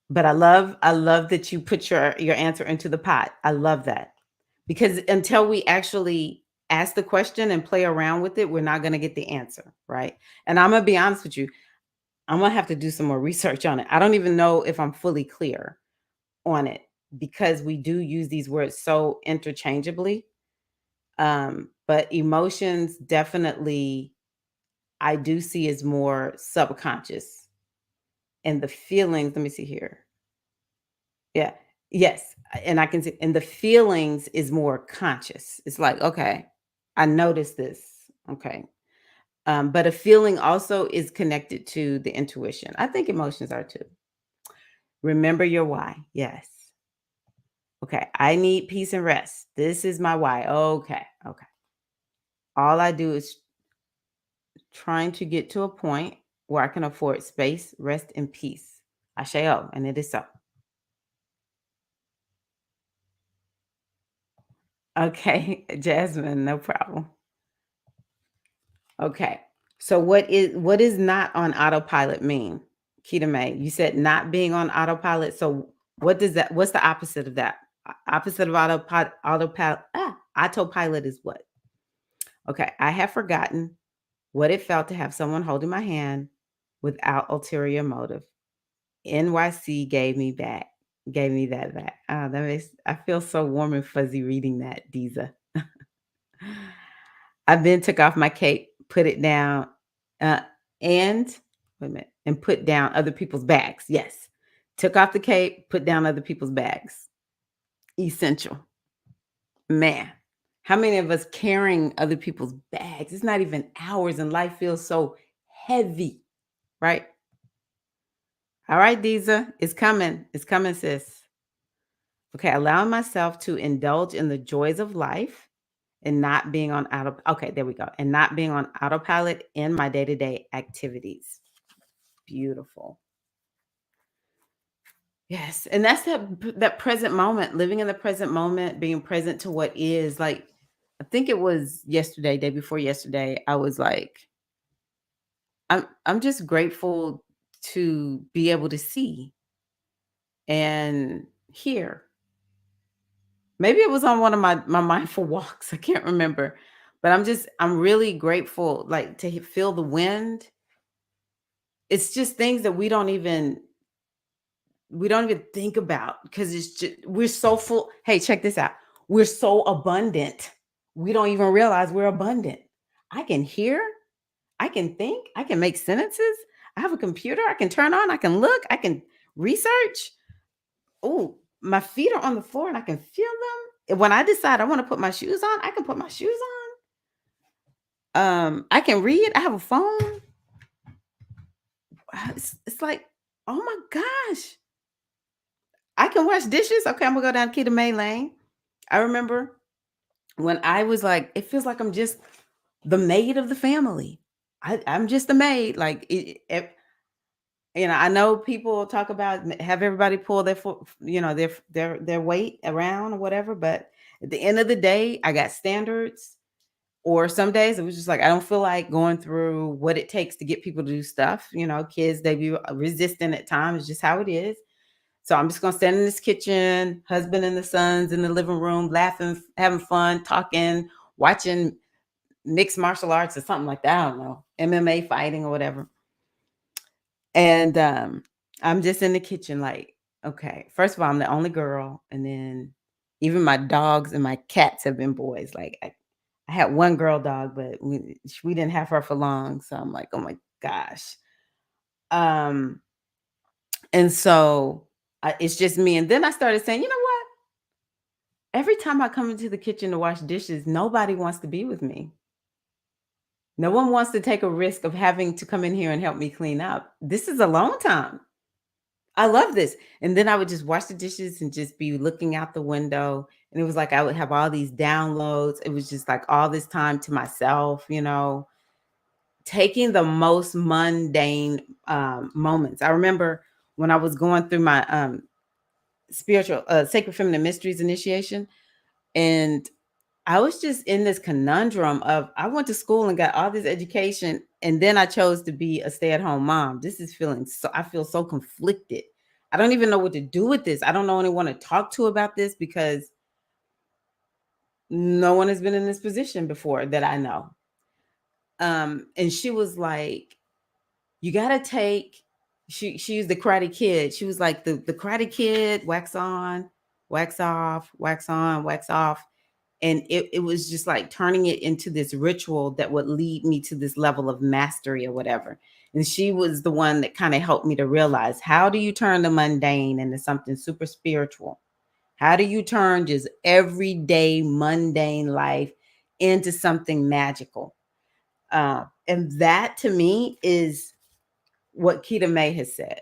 S1: But I love that you put your answer into the pot. I love that. Because until we actually ask the question and play around with it, we're not going to get the answer, right? And I'm going to be honest with you, I'm going to have to do some more research on it. I don't even know if I'm fully clear on it because we do use these words so interchangeably. But emotions definitely I do see as more subconscious, and the feelings, let me see here. Yeah. Yes. And I can see, and the feelings is more conscious. It's like, okay, I noticed this. Okay. But a feeling also is connected to the intuition. I think emotions are too. Remember your why. Yes. Okay. I need peace and rest. This is my why. Okay. Okay. All I do is trying to get to a point where I can afford space, rest, and peace. Asheo, and it is so. Okay, Jasmine, no problem. Okay. So what is not on autopilot mean? Kita May, you said not being on autopilot. So what's the opposite of that? Opposite of autopilot is what? Okay. I have forgotten what it felt to have someone holding my hand without ulterior motive. NYC gave me that back. That makes I feel so warm and fuzzy reading that, Diza. I then took off my cape, put it down, uh, and wait a minute, and put down other people's bags. Yes. Took off the cape, put down other people's bags. Essential. Man, how many of us carrying other people's bags? It's not even ours, and life feels so heavy, right? All right, Diza, it's coming. It's coming, sis. Okay, allowing myself to indulge in the joys of life and not being on okay, there we go. And not being on autopilot in my day-to-day activities. Beautiful. Yes, and that's that present moment, living in the present moment, being present to what is. Like I think it was yesterday, day before yesterday, I was like I'm just grateful to be able to see and hear. Maybe it was on one of my mindful walks. I can't remember. But I'm really grateful like to feel the wind. It's just things that we don't even think about because it's just we're so full. Hey, check this out. We're so abundant. We don't even realize we're abundant. I can hear, I can think, I can make sentences. I have a computer I can turn on, I can look, I can research. Oh, my feet are on the floor and I can feel them. When I decide I want to put my shoes on, I can put my shoes on. I can read. I have a phone. It's like, oh my gosh. I can wash dishes. Okay, I'm gonna go down Kita May Lane. I remember when I was like, it feels like I'm just the maid of the family. I'm just the maid. Like, I know people talk about have everybody pull their weight around or whatever. But at the end of the day, I got standards. Or some days it was just like, I don't feel like going through what it takes to get people to do stuff. Kids, they be resistant at times, it's just how it is. So I'm just gonna stand in this kitchen, husband and the sons in the living room, laughing, having fun, talking, watching mixed martial arts or something like that. I don't know, MMA fighting or whatever. And I'm just in the kitchen, like, okay, first of all, I'm the only girl. And then even my dogs and my cats have been boys. Like, I had one girl dog, but we didn't have her for long. So I'm like, oh my gosh. Um, and so it's just me. And then I started saying, you know what? Every time I come into the kitchen to wash dishes, nobody wants to be with me. No one wants to take a risk of having to come in here and help me clean up. This is alone time. I love this. And then I would just wash the dishes and just be looking out the window. And it was like I would have all these downloads. It was just like all this time to myself, taking the most mundane moments. I remember when I was going through my spiritual sacred feminine mysteries initiation, and I was just in this conundrum of I went to school and got all this education, and then I chose to be a stay-at-home mom. This is feeling so, I feel so conflicted. I don't even know what to do with this. I don't know anyone to talk to about this because no one has been in this position before that I know. And she was like, you gotta take, she used the Karate Kid. She was like, the Karate Kid, wax on, wax off, wax on, wax off. And it was just like turning it into this ritual that would lead me to this level of mastery or whatever. And she was the one that kind of helped me to realize, how do you turn the mundane into something super spiritual? How do you turn just everyday mundane life into something magical? And that to me is what Keita May has said.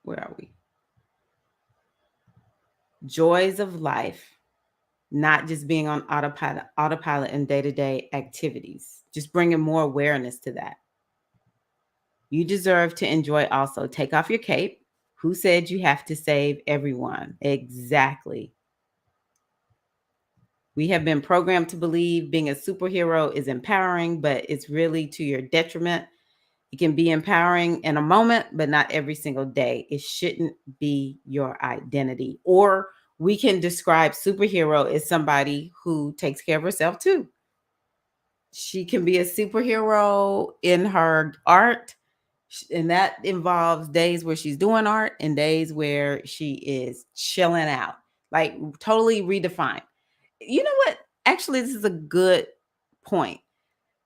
S1: Where are we? Joys of life, not just being on autopilot in day-to-day activities, just bringing more awareness to that. You deserve to enjoy also. Take off your cape. Who said you have to save everyone? Exactly. We have been programmed to believe being a superhero is empowering, but it's really to your detriment. It can be empowering in a moment, but not every single day. It shouldn't be your identity. Or we can describe superhero as somebody who takes care of herself too. She can be a superhero in her art, and that involves days where she's doing art and days where she is chilling out, like totally redefined. You know what? Actually, this is a good point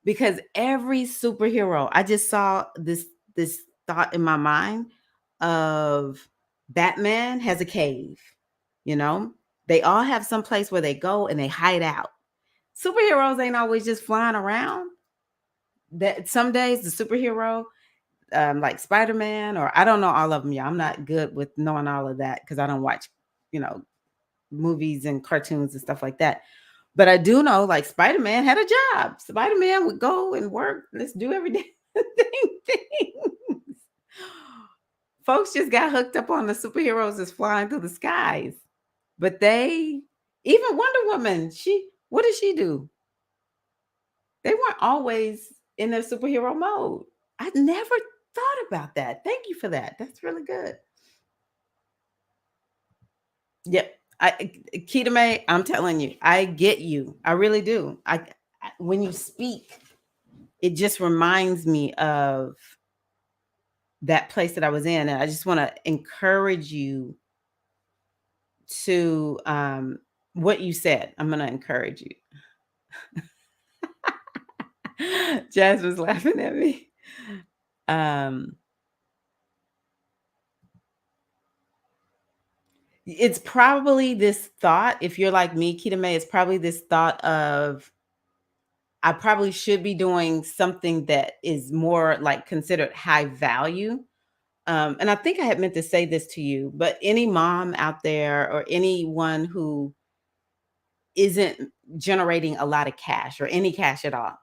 S1: because every superhero, I just saw this thought in my mind of Batman has a cave, you know? They all have some place where they go and they hide out. Superheroes ain't always just flying around. That some days the superhero, like Spider-Man, or I don't know all of them. Yeah, I'm not good with knowing all of that because I don't watch, you know, movies and cartoons and stuff like that. But I do know, like, Spider-Man had a job. Spider-Man would go and work. Let's do everyday things. Folks just got hooked up on the superheroes that's flying through the skies. But even Wonder Woman, what did she do? They weren't always in their superhero mode. I never thought about that. Thank you for that. That's really good. Yep. Keita May, I'm telling you, I get you. I really do. When you speak, it just reminds me of that place that I was in. And I just want to encourage you to what you said. I'm going to encourage you. Jazz was laughing at me. It's probably this thought. If you're like me, Keita May, it's probably this thought of, I probably should be doing something that is more like considered high value. And I think I had meant to say this to you, but any mom out there or anyone who isn't generating a lot of cash or any cash at all,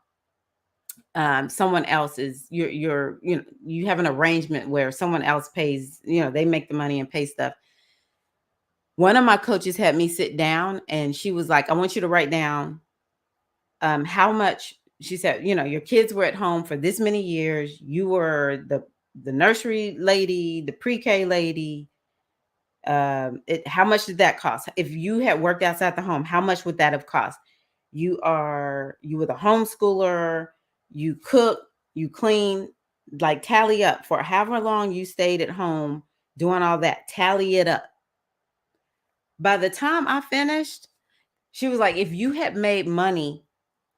S1: someone else is, you have an arrangement where someone else pays, they make the money and pay stuff. One of my coaches had me sit down and she was like, I want you to write down how much. She said, your kids were at home for this many years. You were the nursery lady, the pre-K lady. How much did that cost? If you had worked outside the home, how much would that have cost? You were the homeschooler, you cook, you clean, like tally up for however long you stayed at home doing all that, tally it up. By the time I finished, she was like, if you had made money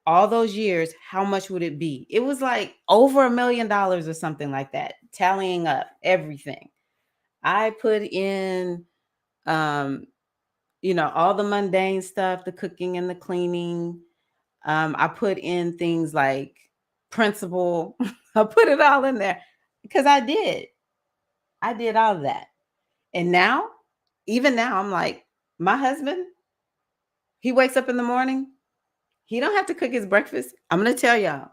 S1: all those years, how much would it be? It was like over $1 million or something like that, tallying up everything. I put in, all the mundane stuff, the cooking and the cleaning. I put in things like principal. I put it all in there because I did. I did all of that. And now, even now, I'm like, my husband, he wakes up in the morning. He don't have to cook his breakfast. I'm going to tell y'all.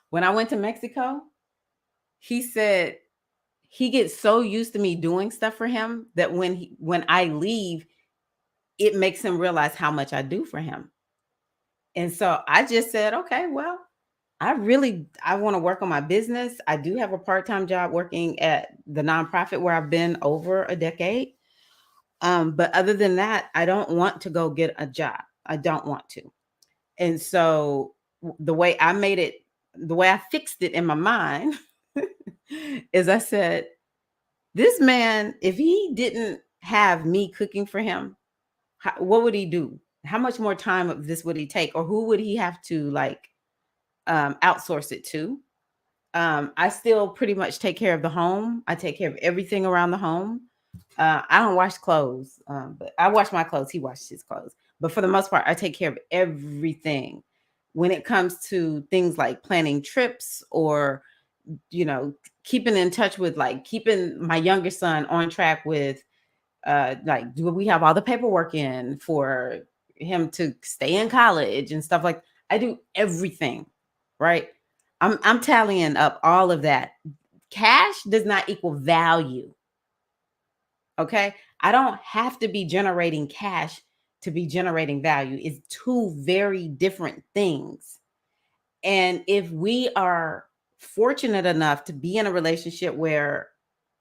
S1: When I went to Mexico, he said he gets so used to me doing stuff for him that when I leave, it makes him realize how much I do for him. And so I just said, okay, well, I want to work on my business. I do have a part-time job working at the nonprofit where I've been over a decade. But other than that, I don't want to go get a job. I don't want to. And so the way I fixed it in my mind is I said, this man, if he didn't have me cooking for him, what would he do? How much more time of this would he take? Or who would he have to outsource it to? I still pretty much take care of the home. I take care of everything around the home. I don't wash clothes, but I wash my clothes. He washes his clothes. But for the most part, I take care of everything. When it comes to things like planning trips or, keeping in touch with keeping my younger son on track with, do we have all the paperwork in for him to stay in college and stuff like I do everything, right? I'm tallying up all of that. Cash does not equal value. Okay. I don't have to be generating cash to be generating value. It's two very different things. And if we are fortunate enough to be in a relationship where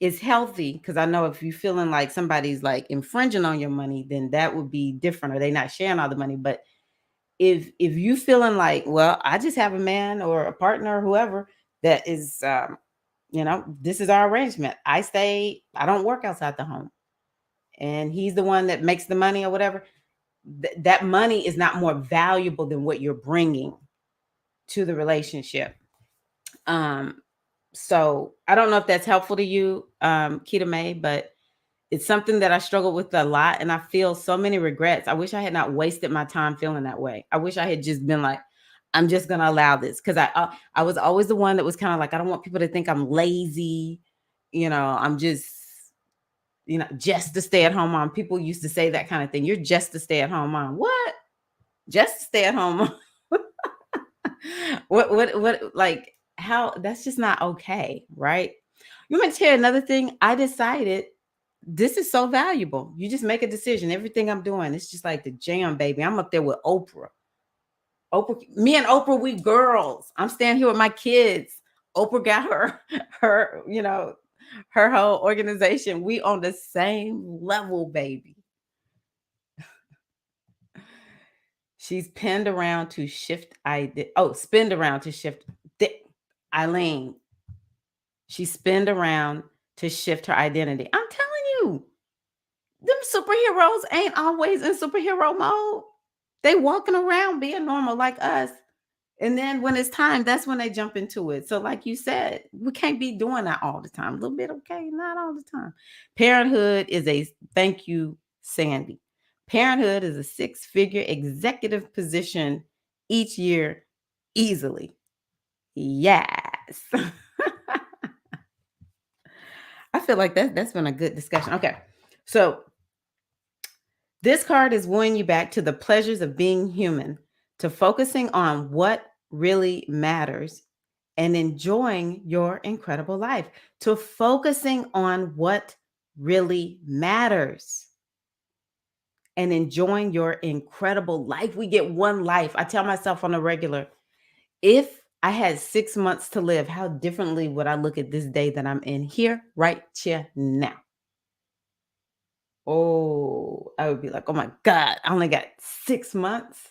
S1: it's healthy, because I know if you're feeling like somebody's like infringing on your money, then that would be different, or they not sharing all the money. But if you feeling like, well, I just have a man or a partner or whoever that is, this is our arrangement. I don't work outside the home, and he's the one that makes the money or whatever. That money is not more valuable than what you're bringing to the relationship. So I don't know if that's helpful to you, Keita May, but it's something that I struggle with a lot, and I feel so many regrets. I wish I had not wasted my time feeling that way. I wish I had just been like, I'm just gonna allow this, because I was always the one that was kind of like, I don't want people to think I'm lazy. I'm just a stay-at-home mom. People used to say that kind of thing. You're just a stay-at-home mom. What? Just a stay-at-home mom? What? Like, how? That's just not okay, right? You want me to tell you another thing? I decided this is so valuable. You just make a decision. Everything I'm doing, it's just like the jam, baby. I'm up there with Oprah. Me and Oprah, we girls. I'm standing here with my kids. Oprah got her, her whole organization. We on the same level, baby. She's pinned around to shift spin around to shift. Eileen. She spinned around to shift her identity. I'm telling you, them superheroes ain't always in superhero mode. They walking around being normal like us. And then when it's time, that's when they jump into it. So like you said, we can't be doing that all the time. A little bit, okay, not all the time. Parenthood is thank you, Sandy. Parenthood is a six-figure executive position each year easily. Yes. I feel like that's been a good discussion. Okay. So this card is wooing you back to the pleasures of being human, to focusing on what really matters and enjoying your incredible life, to focusing on what really matters and enjoying your incredible life. We get one life. I tell myself on a regular, if I had 6 months to live, how differently would I look at this day that I'm in here, right here now? Oh, I would be like, oh my God, I only got 6 months.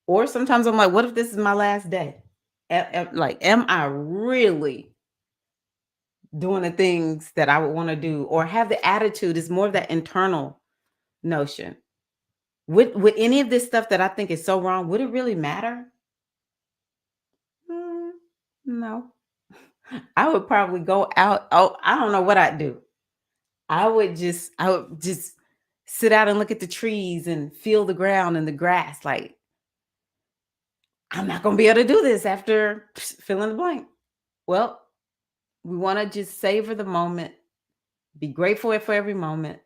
S1: Or sometimes I'm like, what if this is my last day? Like, am I really doing the things that I would want to do or have the attitude? Is more of that internal notion. Would any of this stuff that I think is so wrong, would it really matter? Mm, no. I would probably go out. Oh, I don't know what I'd do. I would just sit out and look at the trees and feel the ground and the grass. Like, I'm not gonna be able to do this after fill in the blank. Well, we want to just savor the moment, be grateful for every moment,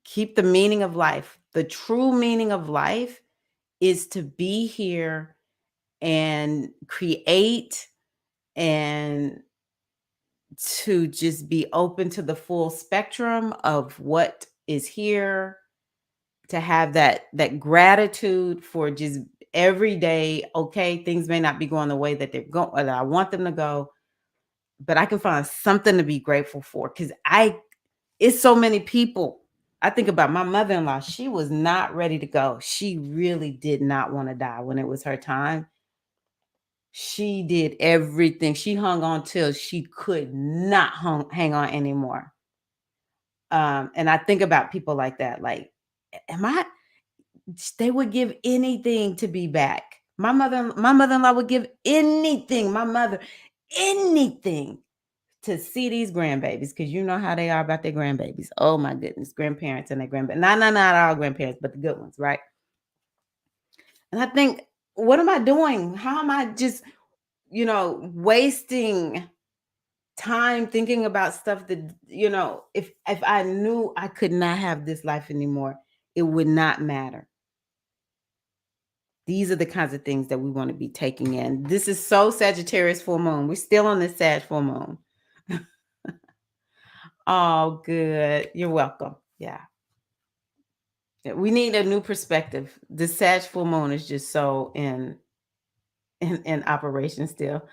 S1: keep the meaning of life. The true meaning of life is to be here and create and to just be open to the full spectrum of what is here, to have that gratitude for just every day. Okay, things may not be going the way that they're going that I want them to go, but I can find something to be grateful for because I it's so many people. I think about my mother-in-law. She was not ready to go. She really did not want to die when it was her time. She did everything. She hung on till she could not hang on anymore. And I think about people like that. Like, am I? They would give anything to be back. My mother-in-law would give anything. My mother, anything to see these grandbabies, because you know how they are about their grandbabies. Oh my goodness, grandparents and their grandbabies. Not all grandparents, but the good ones, right? And I think, what am I doing? How am I just, wasting time thinking about stuff that, if I knew I could not have this life anymore, it would not matter. These are the kinds of things that we want to be taking in. This is so Sagittarius full moon. We're still on the Sag full moon. Oh, good. You're welcome. Yeah. Yeah, we need a new perspective. The Sag full moon is just so in operation still.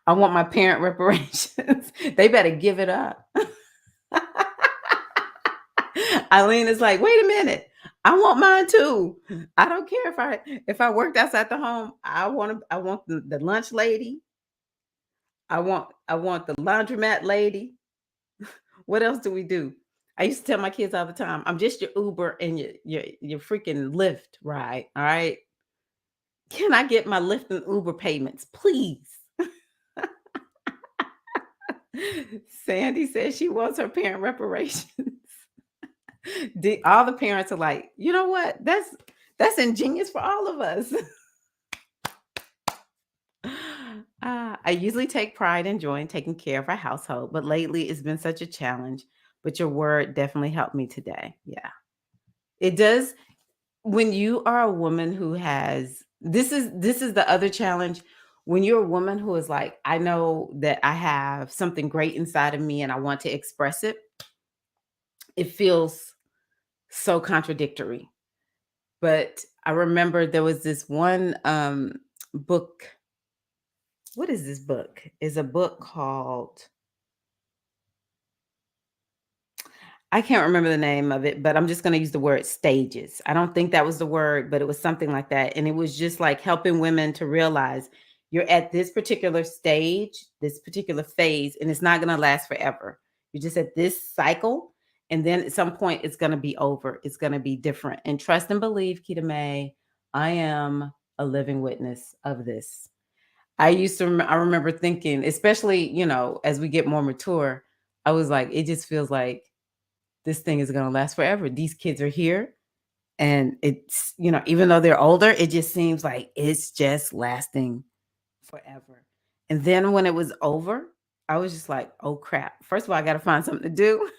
S1: I want my parent reparations. They better give it up. Eileen is like, wait a minute. I want mine too. I don't care if I worked outside the home. I want the lunch lady. I want the laundromat lady. What else do we do? I used to tell my kids all the time, I'm just your Uber and your freaking Lyft ride. All right. Can I get my Lyft and Uber payments, please? Sandy says she wants her parent reparations. All the parents are like, you know what? That's ingenious for all of us. I usually take pride and joy in taking care of our household, but lately it's been such a challenge. But your word definitely helped me today. Yeah, it does. When you are a woman who has this is the other challenge. When you're a woman who is like, I know that I have something great inside of me and I want to express it, it feels so contradictory. But I remember there was this one book. What is this book? Is a book called, I can't remember the name of it, but I'm just going to use the word stages. I don't think that was the word, but it was something like that. And it was just like helping women to realize you're at this particular stage, this particular phase, and it's not going to last forever. You're just at this cycle. And then at some point, it's going to be over. It's going to be different. And trust and believe, Kita May, I am a living witness of this. I remember thinking, especially, as we get more mature, I was like, it just feels like this thing is going to last forever. These kids are here. And it's, even though they're older, it just seems like it's just lasting forever. And then when it was over, I was just like, oh crap. First of all, I got to find something to do.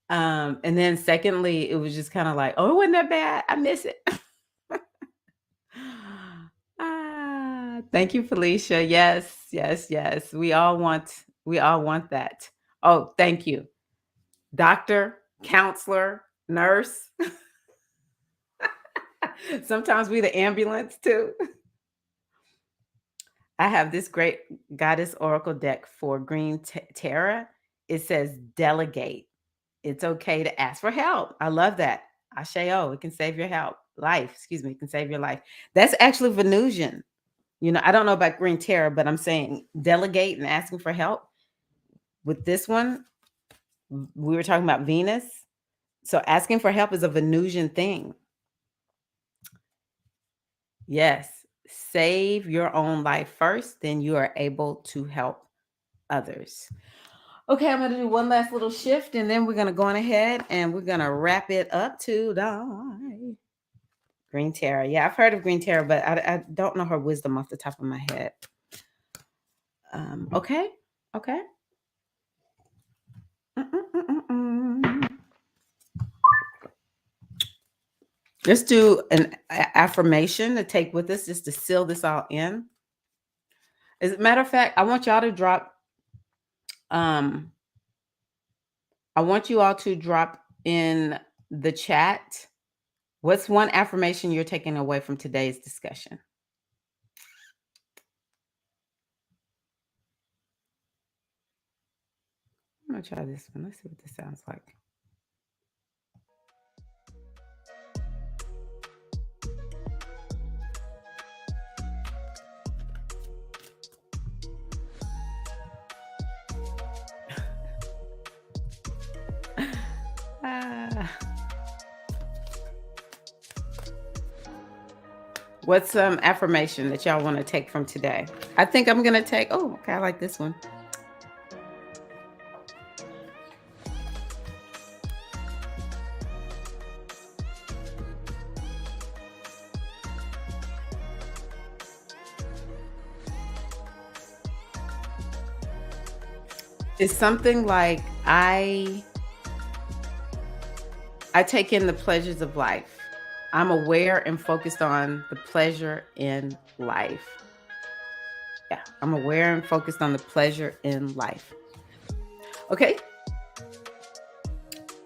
S1: And then secondly, it was just kind of like, oh, it wasn't that bad. I miss it. Thank you, Felicia. Yes, yes, yes. We all want that. Oh, thank you. Doctor, counselor, nurse. Sometimes we the ambulance too. I have this great goddess oracle deck for green Terra. It says delegate. It's okay to ask for help. I love that. Asheo, it can save your life. Excuse me, it can save your life. That's actually Venusian. I don't know about green Terra, but I'm saying delegate and asking for help. With this one, we were talking about Venus. So asking for help is a Venusian thing. Yes. Save your own life first, then you are able to help others. Okay, I'm going to do one last little shift and then we're going to go on ahead and we're going to wrap it up today. Green Terra. Yeah, I've heard of Green Terra, but I don't know her wisdom off the top of my head. Okay. Let's do an affirmation to take with us just to seal this all in. As a matter of fact, I want y'all to drop I want you all to drop in the chat. What's one affirmation you're taking away from today's discussion? I'm going to try this one. Let's see what this sounds like. What's some affirmation that y'all want to take from today? I think I'm going to take, I like this one. It's something like I take in the pleasures of life. I'm aware and focused on the pleasure in life. Yeah, I'm aware and focused on the pleasure in life. Okay.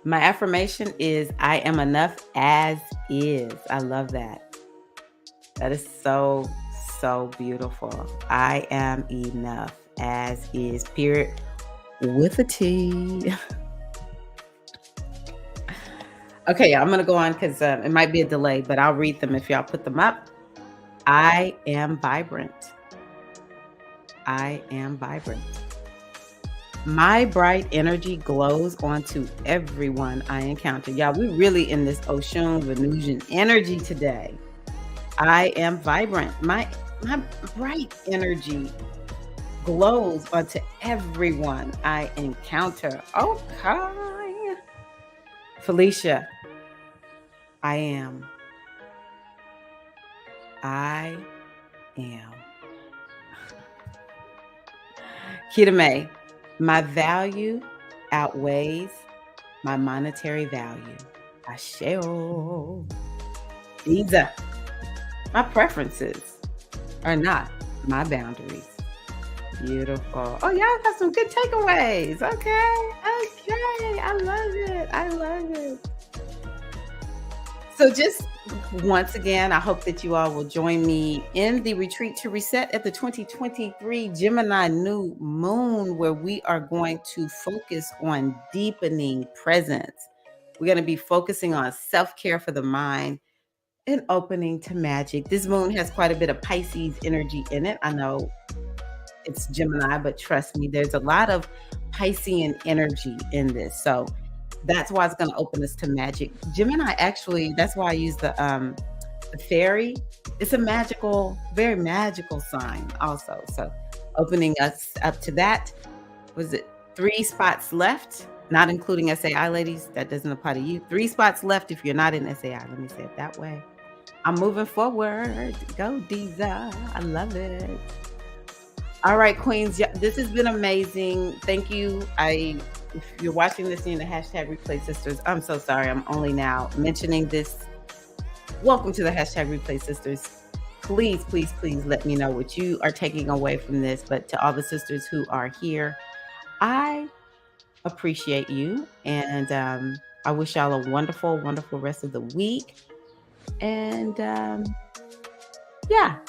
S1: My affirmation is I am enough as is. I love that. That is so, so beautiful. I am enough as is, period, with a T. Okay, I'm going to go on because it might be a delay, but I'll read them if y'all put them up. I am vibrant. I am vibrant. My bright energy glows onto everyone I encounter. Y'all, we really in this Oshun Venusian energy today. I am vibrant. My bright energy glows onto everyone I encounter. Okay. Felicia, I am. Kita May, my value outweighs my monetary value. Asheo. Either my preferences are not my boundaries. Beautiful. Oh, y'all got some good takeaways. Okay. I love it. So just once again, I hope that you all will join me in the retreat to reset at the 2023 Gemini new moon, where we are going to focus on deepening presence. We're going to be focusing on self-care for the mind and opening to magic. This moon has quite a bit of Pisces energy in it. I know it's Gemini, but trust me, there's a lot of Piscean energy in this. So that's why it's going to open us to magic. Gemini, actually, that's why I use the fairy. It's a magical, very magical sign also. So opening us up to that. Was it 3 spots left? Not including SAI, ladies. That doesn't apply to you. 3 spots left if you're not in SAI. Let me say it that way. I'm moving forward. Go, Diza. I love it. All right, queens. Yeah, this has been amazing. Thank you. If you're watching this in the hashtag Replay Sisters, I'm so sorry. I'm only now mentioning this. Welcome to the hashtag Replay Sisters. please, please, please let me know what you are taking away from this. But to all the sisters who are here, I appreciate you. And I wish y'all a wonderful, wonderful rest of the week. And yeah.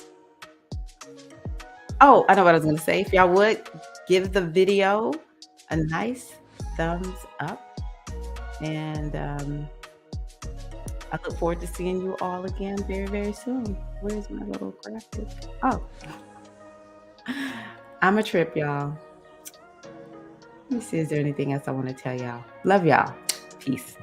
S1: Oh, I know what I was going to say. If y'all would give the video a nice thumbs up. And I look forward to seeing you all again very, very soon. Where's my little graphic? Oh, I'm a trip, y'all. Let me see, is there anything else I want to tell y'all? Love y'all. Peace.